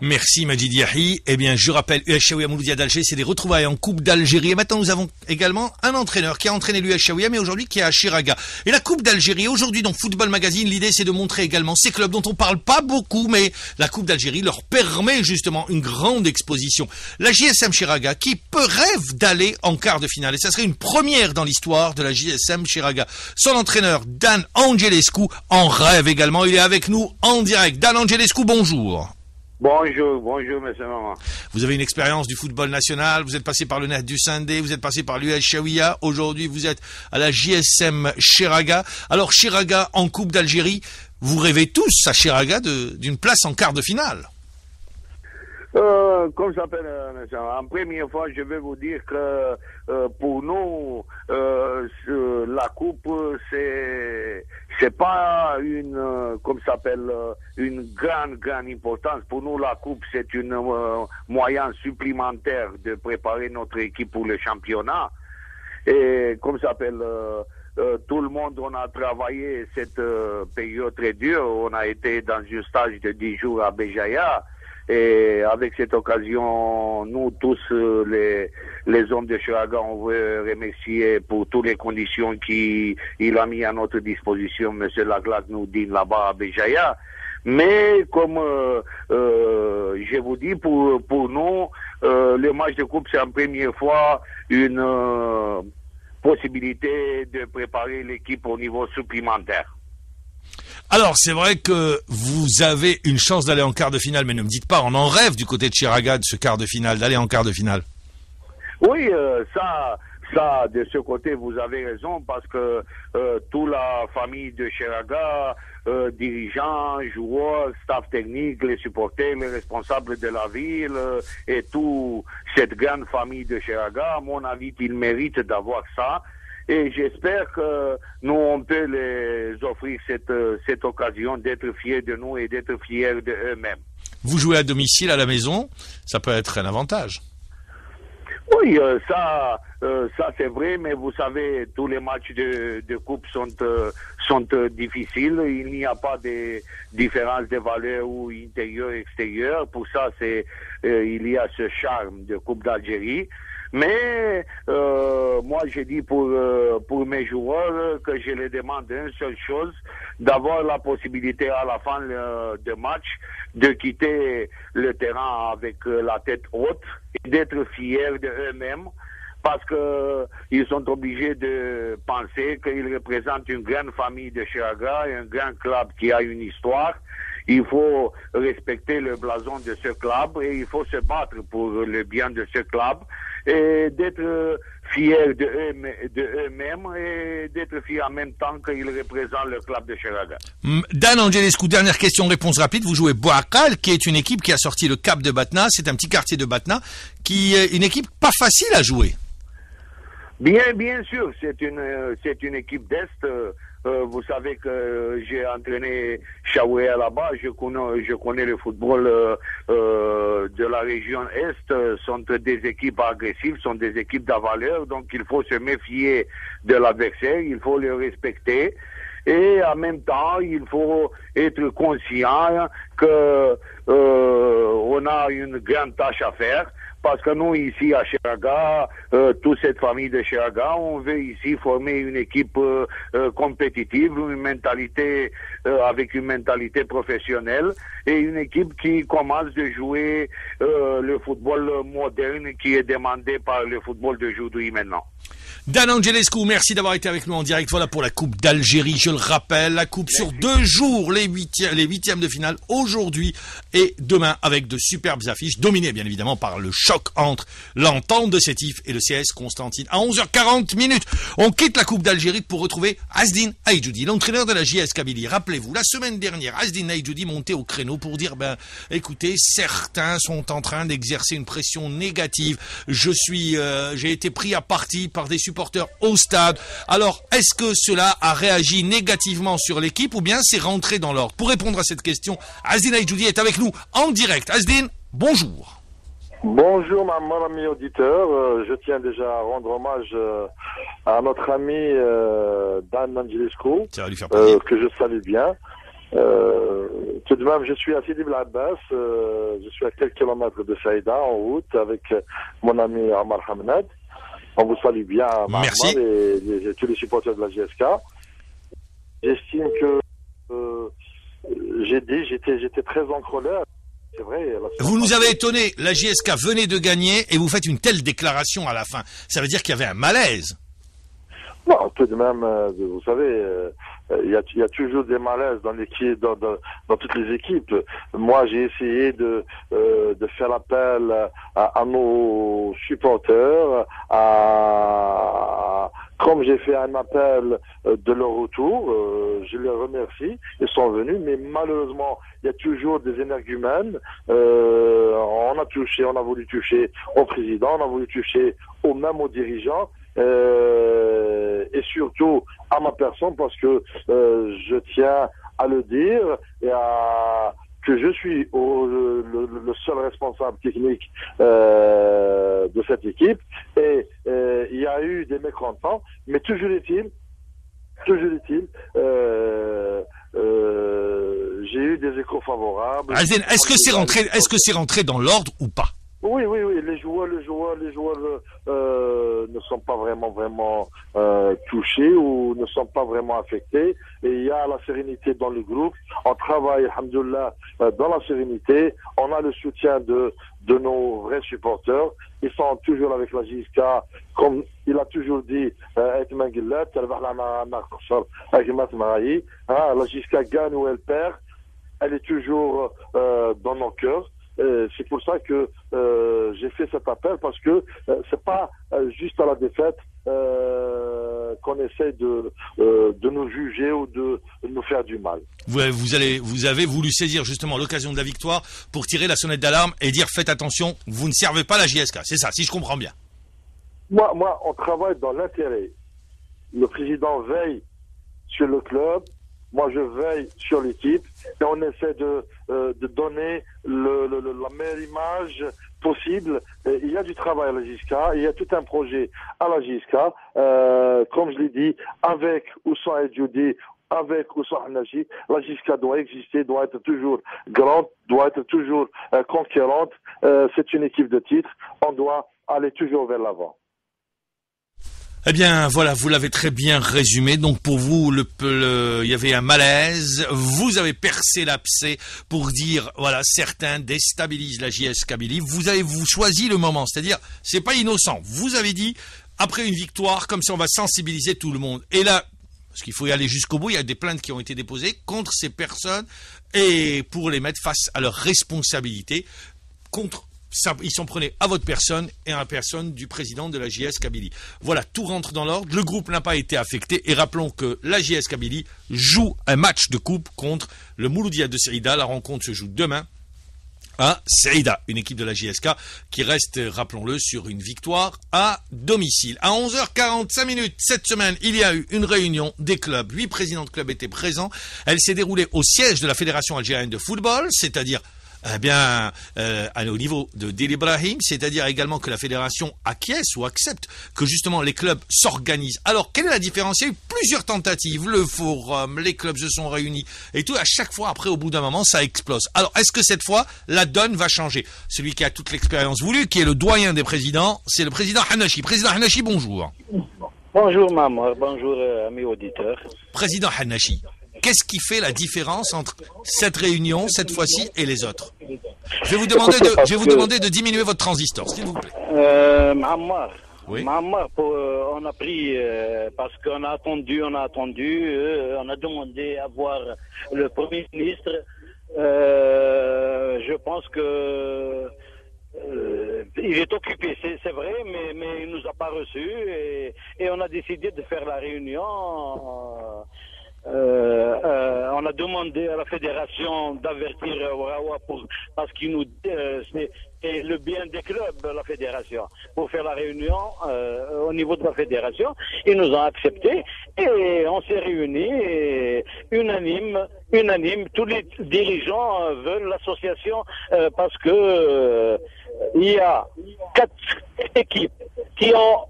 Merci Majid Yahi. Eh bien, je rappelle, US Chaouia Mouloudia d'Alger, c'est des retrouvailles en Coupe d'Algérie. Et maintenant, nous avons également un entraîneur qui a entraîné l'US Chaouia, mais aujourd'hui qui est à Chiraga. Et la Coupe d'Algérie, aujourd'hui dans Football Magazine, l'idée c'est de montrer également ces clubs dont on parle pas beaucoup, mais la Coupe d'Algérie leur permet justement une grande exposition. La JSM Chiraga qui rêve d'aller en quart de finale. Et ça serait une première dans l'histoire de la JSM Chiraga. Son entraîneur, Dan Angelescu, en rêve également. Il est avec nous en direct. Dan Angelescu, bonjour. Bonjour, monsieur maman. Vous avez une expérience du football national, vous êtes passé par le Net du Sindé, vous êtes passé par l'US Chaouia, aujourd'hui vous êtes à la JSM Chiraga. Alors Chiraga en Coupe d'Algérie, vous rêvez tous à Chiraga d'une place en quart de finale? Comme ça s'appelle, en première fois, je vais vous dire que pour nous, la coupe, c'est pas une, comme ça s'appelle, une grande importance. Pour nous, la coupe, c'est une moyen supplémentaire de préparer notre équipe pour le championnat. Et comme ça s'appelle, tout le monde, on a travaillé cette période très dure. On a été dans un stage de 10 jours à Béjaïa. Et avec cette occasion, nous tous, les hommes de Chiraga, on veut remercier pour toutes les conditions qu'il a mis à notre disposition, monsieur Laglac nous dit là-bas à Béjaïa. Mais comme je vous dis, pour nous, le match de coupe, c'est en première fois une possibilité de préparer l'équipe au niveau supplémentaire. Alors, c'est vrai que vous avez une chance d'aller en quart de finale, mais ne me dites pas, on en rêve du côté de Chiraga, de ce quart de finale, d'aller en quart de finale. Oui, ça, de ce côté, vous avez raison, parce que toute la famille de Chiraga, dirigeants, joueurs, staff technique, les supporters, les responsables de la ville, et toute cette grande famille de Chiraga, à mon avis, ils méritent d'avoir ça. Et j'espère que nous, on peut les offrir cette occasion d'être fiers de nous et d'être fiers d'eux-mêmes. Vous jouez à domicile, à la maison, ça peut être un avantage. Oui, ça c'est vrai, mais vous savez, tous les matchs de coupe sont difficiles. Il n'y a pas de différence de valeur ou intérieur-extérieur. Pour ça, il y a ce charme de Coupe d'Algérie. Mais moi, j'ai dit pour mes joueurs que je les demande une seule chose, d'avoir la possibilité à la fin de match de quitter le terrain avec la tête haute et d'être fiers d'eux-mêmes, parce que ils sont obligés de penser qu'ils représentent une grande famille de Chiraga, un grand club qui a une histoire. Il faut respecter le blason de ce club et il faut se battre pour le bien de ce club et d'être fiers d'eux-mêmes et d'être fiers en même temps qu'ils représentent le club de Chiraga. Dan Angelescu, dernière question, réponse rapide. Vous jouez Bouakal, qui est une équipe qui a sorti le Cap de Batna. C'est un petit quartier de Batna, qui est une équipe pas facile à jouer. Bien sûr, c'est une équipe d'Est. Vous savez que j'ai entraîné Chaoué là-bas. Je connais le football de la région Est. Sont des équipes agressives, sont des équipes d'avaleurs. Donc il faut se méfier de l'adversaire, il faut le respecter. Et en même temps, il faut être conscient que on a une grande tâche à faire. Parce que nous, ici, à Chiraga, toute cette famille de Chiraga, on veut ici former une équipe compétitive, avec une mentalité professionnelle, et une équipe qui commence de jouer le football moderne qui est demandé par le football d'aujourd'hui maintenant. Dan Angelescu, merci d'avoir été avec nous en direct. Voilà pour la Coupe d'Algérie, je le rappelle, la Coupe sur 2 jours, les huitièmes de finale, aujourd'hui et demain, avec de superbes affiches, dominées bien évidemment par le choc entre l'Entente de Sétif et le CS Constantine. À 11h40 minutes, on quitte la Coupe d'Algérie pour retrouver Azdin Aïdjoudi, l'entraîneur de la JS Kabylie. Rappelez-vous, la semaine dernière, Azdin Aïdjoudi montait au créneau pour dire, écoutez, certains sont en train d'exercer une pression négative. J'ai été pris à partie par des supporters au stade. Alors, est-ce que cela a réagi négativement sur l'équipe ou bien c'est rentré dans l'ordre? Pour répondre à cette question, Azdin Aïdjoudi est avec nous en direct. Azdin, bonjour. Bonjour, mon ami auditeur. Je tiens déjà à rendre hommage à notre ami Dan Angelescu, que je salue bien. Tout de même, je suis à Sidi Bel Abbas, je suis à quelques kilomètres de Saïda en route avec mon ami Omar Hamnad. On vous salue bien, merci. Et tous les supporters de la GSK. J'estime que j'étais très en colère. C'est vrai. Vous nous avez étonné. La GSK venait de gagner et vous faites une telle déclaration à la fin. Ça veut dire qu'il y avait un malaise. Non, tout de même, vous savez, il y a toujours des malaises dans toutes les équipes. Moi, j'ai essayé de faire appel à nos supporters, comme j'ai fait un appel de leur retour, je les remercie, ils sont venus, mais malheureusement, il y a toujours des énergumènes. On a voulu toucher au président, on a voulu toucher aux dirigeants. Et surtout à ma personne, parce que je tiens à le dire que je suis le seul responsable technique de cette équipe, et il y a eu des mécontents, mais toujours est-il, j'ai eu des échos favorables. Azdin, est-ce que c'est rentré dans l'ordre ou pas? Oui, les joueurs ne sont pas vraiment touchés ou ne sont pas vraiment affectés. Et il y a la sérénité dans le groupe. On travaille, alhamdoulilah, dans la sérénité. On a le soutien de nos vrais supporters. Ils sont toujours avec la JSK, comme il a toujours dit, la JSK gagne ou elle perd. Elle est toujours dans nos cœurs. C'est pour ça que j'ai fait cet appel, parce que c'est pas juste à la défaite qu'on essaie de nous juger ou de nous faire du mal. Vous avez voulu saisir justement l'occasion de la victoire pour tirer la sonnette d'alarme et dire faites attention, vous ne servez pas la JSK. C'est ça, si je comprends bien. Moi, on travaille dans l'intérêt. Le président veille sur le club. Moi, je veille sur l'équipe et on essaie de donner la meilleure image possible. Et il y a du travail à la JSK, il y a tout un projet à la JSK. Comme je l'ai dit, avec ou sans Aïdjoudi, avec ou sans Hanachi, la JSK doit exister, doit être toujours grande, doit être toujours conquérante. C'est une équipe de titre. On doit aller toujours vers l'avant. Eh bien, voilà, vous l'avez très bien résumé. Donc, pour vous, il y avait un malaise. Vous avez percé l'abcès pour dire, voilà, certains déstabilisent la JS Kabylie. Vous avez choisi le moment. C'est-à-dire, c'est pas innocent. Vous avez dit, après une victoire, comme ça, on va sensibiliser tout le monde. Et là, parce qu'il faut y aller jusqu'au bout, il y a des plaintes qui ont été déposées contre ces personnes et pour les mettre face à leurs responsabilités ils s'en prenaient à votre personne et à la personne du président de la JS Kabylie. Voilà, tout rentre dans l'ordre. Le groupe n'a pas été affecté. Et rappelons que la JS Kabylie joue un match de coupe contre le Mouloudia de Saïda. La rencontre se joue demain à Saïda, une équipe de la JSK qui reste, rappelons-le, sur une victoire à domicile. À 11h45 cette semaine, il y a eu une réunion des clubs. 8 présidents de clubs étaient présents. Elle s'est déroulée au siège de la Fédération algérienne de football, c'est-à-dire au niveau de Dil Ibrahim, c'est-à-dire également que la fédération acquiesce ou accepte que justement les clubs s'organisent. Alors, quelle est la différence? Il y a eu plusieurs tentatives, le forum, les clubs se sont réunis et tout. À chaque fois, après, au bout d'un moment, ça explose. Alors, est-ce que cette fois, la donne va changer? Celui qui a toute l'expérience voulue, qui est le doyen des présidents, c'est le président Hanachi. Président Hanachi, bonjour. Bonjour Maman, bonjour amis auditeurs. Président Hanachi, qu'est-ce qui fait la différence entre cette réunion, cette fois-ci, et les autres? Je vais vous demander de diminuer votre transistor, s'il vous plaît. Maman, oui. On a pris, parce qu'on a attendu, on a demandé à voir le Premier ministre. Je pense que il est occupé, c'est vrai, mais il nous a pas reçus et on a décidé de faire la réunion. On a demandé à la fédération d'avertir Ourawa parce qu'il nous c'est le bien des clubs, la fédération, pour faire la réunion au niveau de la fédération. Ils nous ont accepté et on s'est réunis unanime. Tous les dirigeants veulent l'association parce que il y a 4 équipes qui ont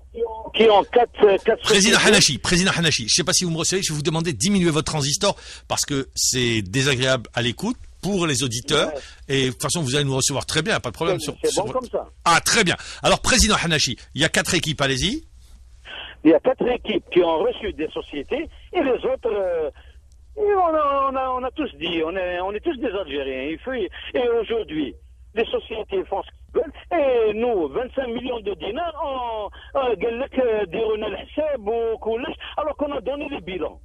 4 Président Hanachi, je ne sais pas si vous me recevez, je vais vous demander de diminuer votre transistor parce que c'est désagréable à l'écoute pour les auditeurs et de toute façon vous allez nous recevoir très bien, pas de problème. C'est bon comme ça. Ah, très bien. Alors, Président Hanachi, il y a 4 équipes, allez-y. Il y a 4 équipes qui ont reçu des sociétés et les autres, on a tous dit, on est tous des Algériens. Et aujourd'hui, les sociétés font ce qu'ils veulent et nous, 25 millions de dinars, alors qu'on a donné les bilans.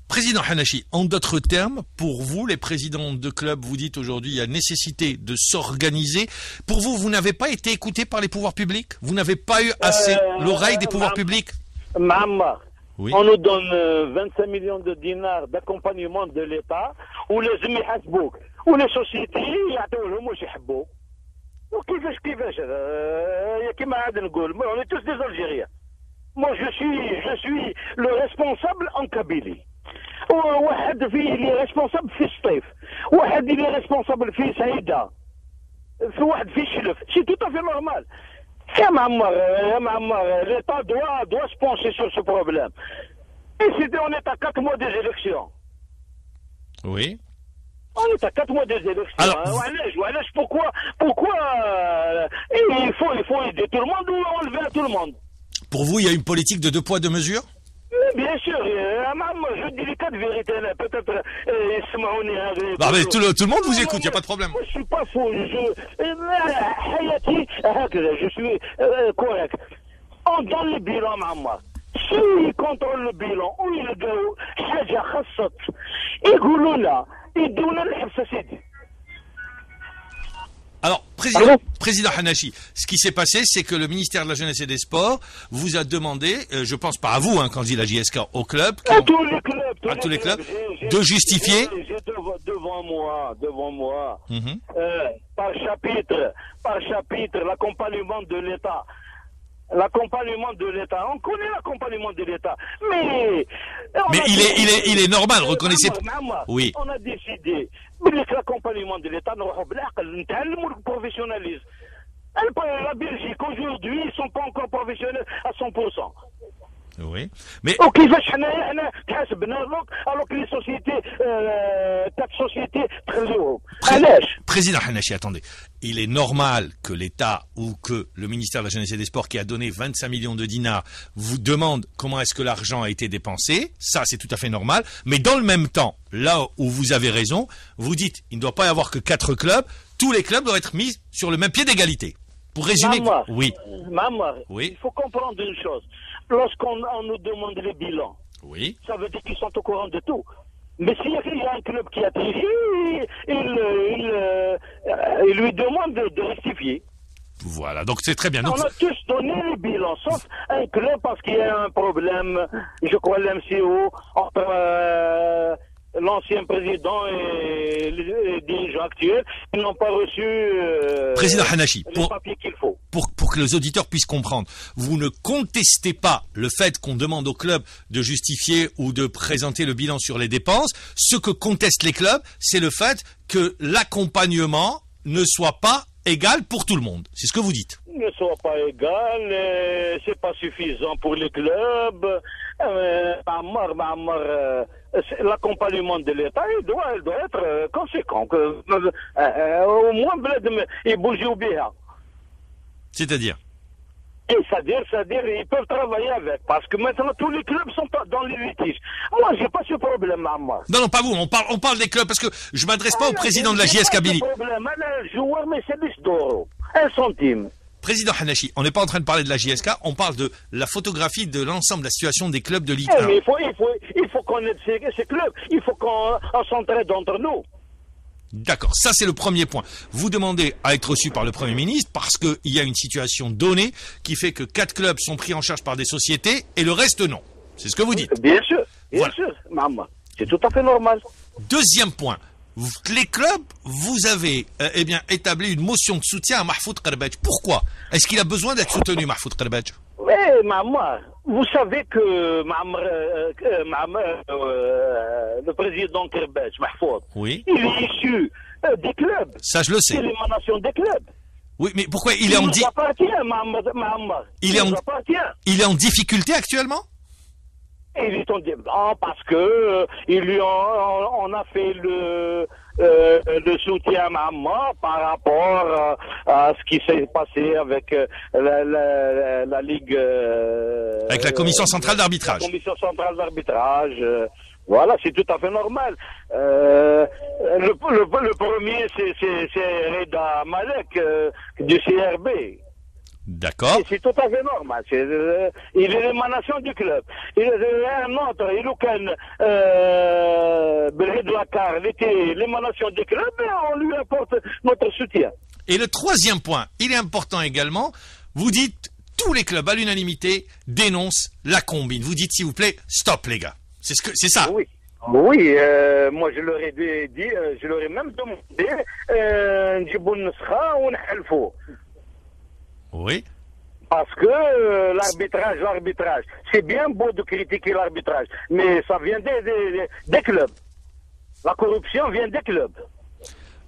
Président Hanachi, en d'autres termes, pour vous, les présidents de clubs, vous dites aujourd'hui il y a nécessité de s'organiser. Pour vous, vous n'avez pas été écouté par les pouvoirs publics? Vous n'avez pas eu assez l'oreille des pouvoirs publics? Maman, oui. On nous donne 25 millions de dinars d'accompagnement de l'État ou les يحاسبوك ou les sociétés يعطيوهم واش يحبوا وكيفاش كيما عاد نقول on est tous des Algériens. Moi je suis le responsable en Kabylie. واحد اللي responsable في الصيف واحد اللي responsable في سعيدة في واحد في شلف. C'est tout à fait normal. L'État doit se pencher sur ce problème. Et on est à 4 mois des élections. Oui. On est à 4 mois des élections. Alors, pourquoi il faut aider tout le monde ou enlever à tout le monde? Pour vous, il y a une politique de 2 poids 2 mesures? Bien sûr, je dis les 4 vérités là, peut-être Non mais tout le monde vous écoute, il n'y a pas de problème. Moi, je suis pas fou, je suis correct. On donne le bilan, maman. S'ils contrôlent le bilan, ou ils يلقاو حاجة خاصة يقولوا لنا يدونا الحبس سيدي. Alors, Président Hanachi, ce qui s'est passé, c'est que le ministère de la Jeunesse et des Sports vous a demandé, je pense pas à vous, quand je dis la JSK, au club, à tous les clubs, de justifier. J'ai devant moi, par chapitre, l'accompagnement de l'État. On connaît l'accompagnement de l'État. Mais il est normal, reconnaissez. Oui. On a décidé. L'accompagnement de l'État, nous le professionnalisme. La Belgique, aujourd'hui, ils ne sont pas encore professionnels à 100%. Oui. Mais. Alors que les sociétés, 4 sociétés, Président Hanachi, attendez. Il est normal que l'État ou que le ministère de la Jeunesse et des Sports qui a donné 25 millions de dinars vous demande comment est-ce que l'argent a été dépensé. Ça, c'est tout à fait normal. Mais dans le même temps, là où vous avez raison, vous dites il ne doit pas y avoir que 4 clubs. Tous les clubs doivent être mis sur le même pied d'égalité. Pour résumer. Oui. Il faut comprendre une chose. Lorsqu'on nous demande les bilans, oui. Ça veut dire qu'ils sont au courant de tout. Mais s'il y a un club qui a triché, il lui demande de rectifier. Voilà, donc c'est très bien. Donc, on a tous donné les bilans, sauf un club parce qu'il y a un problème, je crois, l'MCO, entre l'ancien président et les dirigeants actuels, ils n'ont pas reçu Président Hanachi, les papiers qu'il faut. Pour que les auditeurs puissent comprendre, vous ne contestez pas le fait qu'on demande au club de justifier ou de présenter le bilan sur les dépenses. Ce que contestent les clubs, c'est le fait que l'accompagnement ne soit pas égal pour tout le monde. C'est ce que vous dites. Ne soit pas égal, c'est pas suffisant pour les clubs. L'accompagnement de l'État, il doit être conséquent. Au moins, il bouge au bien. C'est-à-dire? C'est-à-dire, ils peuvent travailler avec. Parce que maintenant, tous les clubs sont dans les litiges. Moi, j'ai pas ce problème à moi. Non, pas vous. On parle des clubs parce que je m'adresse pas au président de la JS Kabylie. Pas ce problème. Un joueur Mercedes d'Oro. 1 centime. Président Hanachi, on n'est pas en train de parler de la JSK, on parle de la photographie de l'ensemble de la situation des clubs de Ligue 1. Mais il faut connaître ces clubs. Il faut qu'on s'entraide entre nous. D'accord, ça c'est le premier point. Vous demandez à être reçu par le Premier ministre parce qu'il y a une situation donnée qui fait que 4 clubs sont pris en charge par des sociétés et le reste non. C'est ce que vous dites. Bien sûr, maman. C'est tout à fait normal. Deuxième point. Les clubs, vous avez établi une motion de soutien à Mahfoud Karbadj. Pourquoi? Est-ce qu'il a besoin d'être soutenu, Mahfoud Karbadj? Oui, maman, vous savez que le président Karbadj, Mahfoud, oui. Il est issu des clubs. Ça, je le sais. C'est l'émanation des clubs. Oui, mais pourquoi il est en il est en difficulté actuellement? Il est en parce que on a fait le soutien à maman par rapport à ce qui s'est passé avec la Ligue. Avec la Commission centrale d'arbitrage. La Commission centrale d'arbitrage. Voilà, c'est tout à fait normal. Le premier, c'est Reda Malek du CRB. D'accord. C'est tout à fait normal. Il est l'émanation du club. Il est un autre, il Belhed Lakar, il était l'émanation du club et on lui apporte notre soutien. Et le troisième point, il est important également, vous dites tous les clubs à l'unanimité dénoncent la combine. Vous dites s'il vous plaît, stop les gars. C'est ça. Oui. Oui, moi je leur ai dit, je leur ai même demandé, نجيبوا النسخة ونحلفوا. Oui. Parce que l'arbitrage, c'est bien beau de critiquer l'arbitrage, mais ça vient des clubs. La corruption vient des clubs.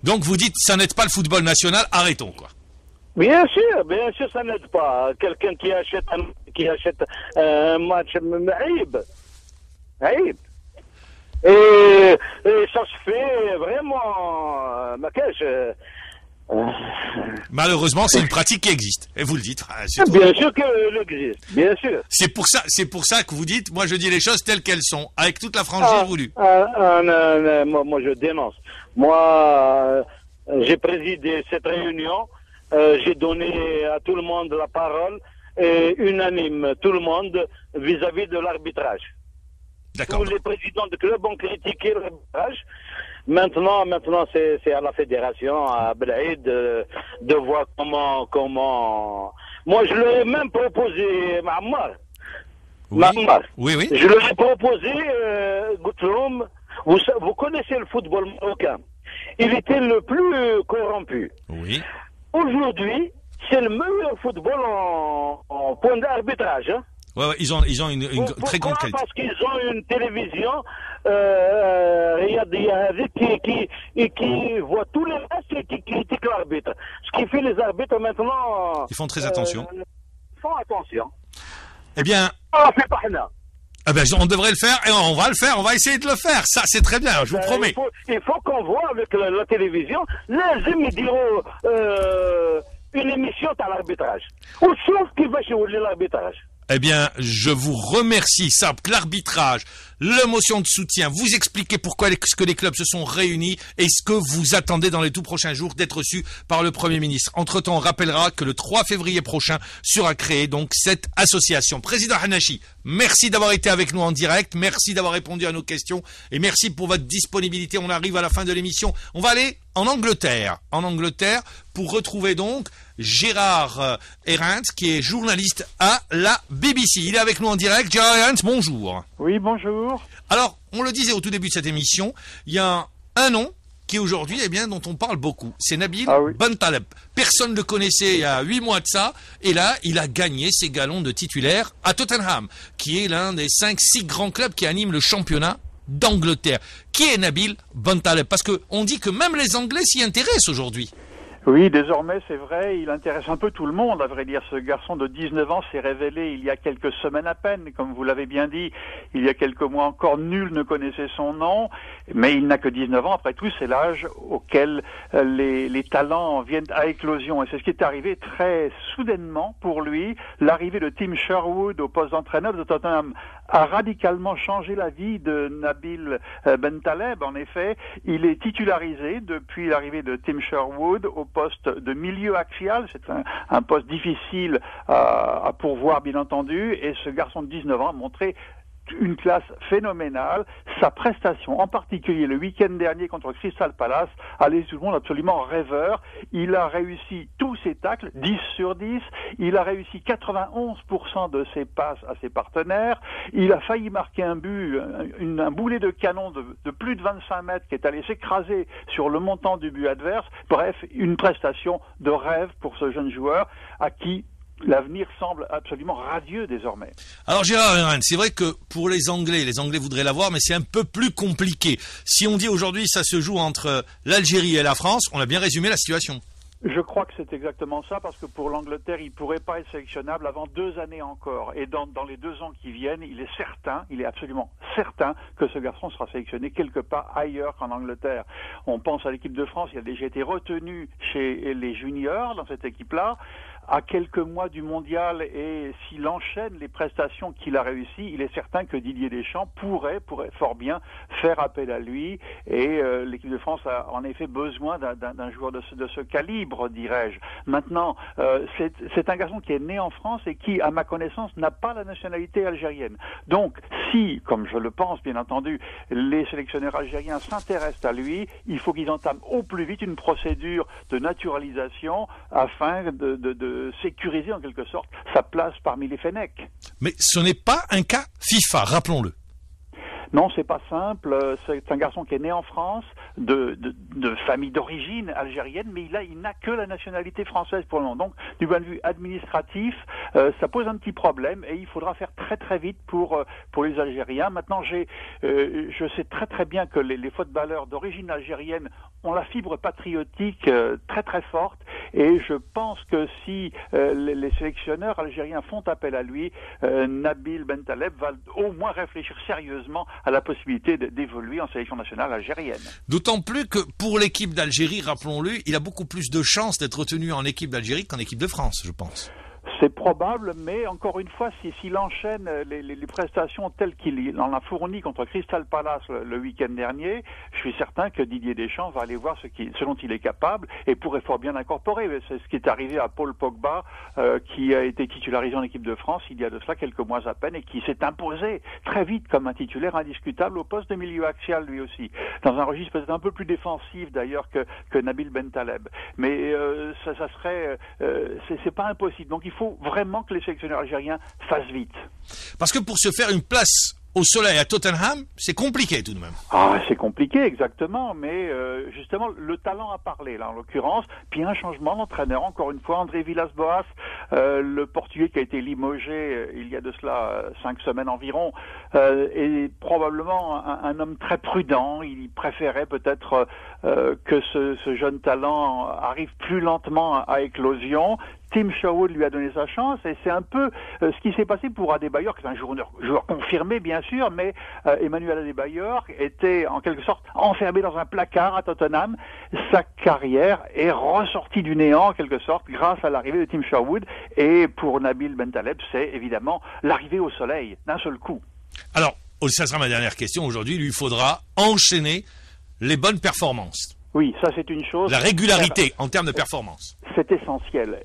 Donc vous dites, ça n'aide pas le football national, arrêtons quoi. Bien sûr, ça n'aide pas. Quelqu'un qui achète un match, aïb. Et ça se fait vraiment, malheureusement, c'est une pratique qui existe. Et vous le dites. Bien sûr qu'elle existe. Bien sûr. C'est pour ça que vous dites, moi je dis les choses telles qu'elles sont, avec toute la franchise voulue. Moi je dénonce. Moi, j'ai présidé cette réunion. J'ai donné à tout le monde la parole, unanime, tout le monde, vis-à-vis de l'arbitrage. D'accord. Tous les présidents de clubs ont critiqué l'arbitrage. Maintenant, c'est à la fédération, à Belhed, de voir comment. Moi, je leur ai même proposé, Mammar. Oui. Je leur ai proposé, Goutroum, vous connaissez le football marocain. Il était le plus corrompu. Oui. Aujourd'hui, c'est le meilleur football en point d'arbitrage. Hein. Ouais, ils ont une très grande qualité. Parce qu'ils ont une télévision qui voit tous les restes et qui critique l'arbitre. Ce qui fait les arbitres maintenant... Ils font très attention. Ils font attention. Eh bien... On fait pas rien. Eh ben, on devrait le faire et on va le faire, on va essayer de le faire. Ça, c'est très bien, je vous promets. Il faut qu'on voit avec la télévision, les émissions une émission à l'arbitrage. Ou sauf qu'il va jouer l'arbitrage. Eh bien, je vous remercie, ça, l'arbitrage, la motion de soutien, vous expliquez pourquoi les clubs se sont réunis et ce que vous attendez dans les tout prochains jours d'être reçus par le Premier ministre. Entre-temps, on rappellera que le 3 février prochain sera créée donc cette association. Président Hanachi, merci d'avoir été avec nous en direct, merci d'avoir répondu à nos questions et merci pour votre disponibilité. On arrive à la fin de l'émission. On va aller en Angleterre pour retrouver donc Gérard Herrens, qui est journaliste à la BBC. Il est avec nous en direct. Gérard Herrens, bonjour. Oui, bonjour. Alors, on le disait au tout début de cette émission, il y a un nom qui aujourd'hui, dont on parle beaucoup. C'est Nabil Bentaleb. Personne ne le connaissait il y a 8 mois de ça. Et là, il a gagné ses galons de titulaire à Tottenham, qui est l'un des 5-6 grands clubs qui animent le championnat d'Angleterre. Qui est Nabil Bentaleb? Parce que on dit que même les Anglais s'y intéressent aujourd'hui. Oui, désormais, c'est vrai, il intéresse un peu tout le monde, à vrai dire. Ce garçon de 19 ans s'est révélé il y a quelques semaines à peine, comme vous l'avez bien dit. Il y a quelques mois encore, nul ne connaissait son nom, mais il n'a que 19 ans. Après tout, c'est l'âge auquel les talents viennent à éclosion. Et c'est ce qui est arrivé très soudainement pour lui. L'arrivée de Tim Sherwood au poste d'entraîneur de Tottenham a radicalement changé la vie de Nabil Bentaleb. En effet, il est titularisé depuis l'arrivée de Tim Sherwood au poste de milieu axial. C'est un poste difficile à pourvoir, bien entendu, et ce garçon de 19 ans a montré une classe phénoménale. Sa prestation, en particulier le week-end dernier contre Crystal Palace, a laissé tout le monde absolument rêveur. Il a réussi tous ses tacles, 10 sur 10. Il a réussi 91% de ses passes à ses partenaires. Il a failli marquer un but, un boulet de canon de plus de 25 mètres qui est allé s'écraser sur le montant du but adverse. Bref, une prestation de rêve pour ce jeune joueur à qui l'avenir semble absolument radieux désormais. Alors Gérard Herrens, c'est vrai que pour les Anglais voudraient l'avoir, mais c'est un peu plus compliqué. Si on dit aujourd'hui ça se joue entre l'Algérie et la France, on a bien résumé la situation. Je crois que c'est exactement ça, parce que pour l'Angleterre, il pourrait pas être sélectionnable avant 2 années encore. Et dans les 2 ans qui viennent, il est absolument certain que ce garçon sera sélectionné quelque part ailleurs qu'en Angleterre. On pense à l'équipe de France, il a déjà été retenu chez les juniors dans cette équipe-là. À quelques mois du mondial, et s'il enchaîne les prestations qu'il a réussies, il est certain que Didier Deschamps pourrait fort bien faire appel à lui, et l'équipe de France a en effet besoin d'un joueur de ce calibre, dirais-je. Maintenant, c'est un garçon qui est né en France et qui, à ma connaissance, n'a pas la nationalité algérienne. Donc, si, comme je le pense bien entendu, les sélectionneurs algériens s'intéressent à lui, il faut qu'ils entament au plus vite une procédure de naturalisation afin de sécuriser en quelque sorte sa place parmi les Fennecs. Mais ce n'est pas un cas FIFA, rappelons-le. Non, c'est pas simple. C'est un garçon qui est né en France, de famille d'origine algérienne, mais il n'a que la nationalité française pour le moment. Donc, du point de vue administratif, ça pose un petit problème et il faudra faire très très vite pour les Algériens. Maintenant, je sais très très bien que les footballeurs d'origine algérienne ont la fibre patriotique très très forte, et je pense que si les sélectionneurs algériens font appel à lui, Nabil Bentaleb va au moins réfléchir sérieusement à la possibilité d'évoluer en sélection nationale algérienne. D'autant plus que pour l'équipe d'Algérie, rappelons-le, il a beaucoup plus de chances d'être retenu en équipe d'Algérie qu'en équipe de France, je pense. C'est probable, mais encore une fois, s'il enchaîne les prestations telles qu'il en a fourni contre Crystal Palace le week-end dernier, je suis certain que Didier Deschamps va aller voir ce dont il est capable et pourrait fort bien l'incorporer. C'est ce qui est arrivé à Paul Pogba, qui a été titularisé en équipe de France il y a de cela quelques mois à peine, et qui s'est imposé très vite comme un titulaire indiscutable au poste de milieu axial lui aussi, dans un registre peut-être un peu plus défensif d'ailleurs que Nabil Bentaleb. Mais ça serait, c'est pas impossible. Donc il faut vraiment que les sélectionneurs algériens fassent vite. Parce que pour se faire une place au soleil à Tottenham, c'est compliqué tout de même. Ah, c'est compliqué, exactement, mais justement, le talent a parlé, là, en l'occurrence. Puis un changement d'entraîneur, encore une fois, André Villas-Boas, le Portugais qui a été limogé il y a de cela 5 semaines environ, est probablement un homme très prudent. Il préférait peut-être que ce jeune talent arrive plus lentement à éclosion. Tim Sherwood lui a donné sa chance, et c'est un peu ce qui s'est passé pour Adebayor, qui est un joueur confirmé bien sûr, mais Emmanuel Adebayor était en quelque sorte enfermé dans un placard à Tottenham. Sa carrière est ressortie du néant en quelque sorte grâce à l'arrivée de Tim Sherwood, et pour Nabil Bentaleb, c'est évidemment l'arrivée au soleil d'un seul coup. Alors, ça sera ma dernière question aujourd'hui, il lui faudra enchaîner les bonnes performances. Oui, ça c'est une chose. La régularité en termes de performance. c'est essentiel.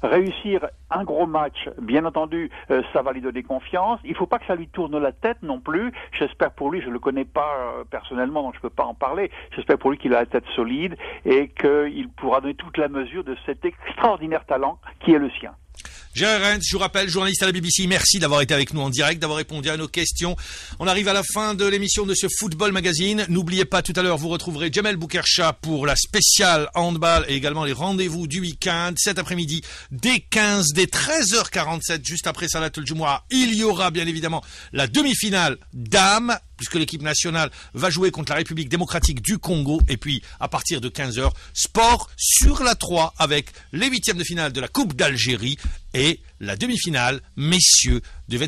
Réussir un gros match, bien entendu, ça va lui donner confiance. Il faut pas que ça lui tourne la tête non plus. J'espère pour lui, je le connais pas personnellement, donc je peux pas en parler. J'espère pour lui qu'il a la tête solide et qu'il pourra donner toute la mesure de cet extraordinaire talent qui est le sien. Gérard Renz, je vous rappelle, journaliste à la BBC, merci d'avoir été avec nous en direct, d'avoir répondu à nos questions. On arrive à la fin de l'émission de ce Football Magazine. N'oubliez pas, tout à l'heure, vous retrouverez Jamel Boukercha pour la spéciale handball et également les rendez-vous du week-end. Cet après-midi, dès 13h47, juste après Salat el-Jumu'ah, il y aura bien évidemment la demi-finale dames, puisque l'équipe nationale va jouer contre la République démocratique du Congo. Et puis, à partir de 15h, sport sur la 3 avec les huitièmes de finale de la Coupe d'Algérie et la demi-finale, messieurs, de la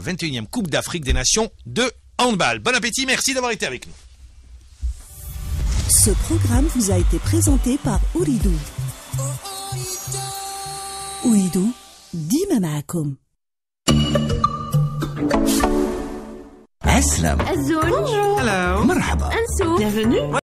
21e Coupe d'Afrique des Nations de handball. Bon appétit, merci d'avoir été avec nous. Ce programme vous a été présenté par Ouridou. Ouridou, dima ma'akum. Aslam. Bonjour. Hello. Marhaba. Ansou. Bienvenue.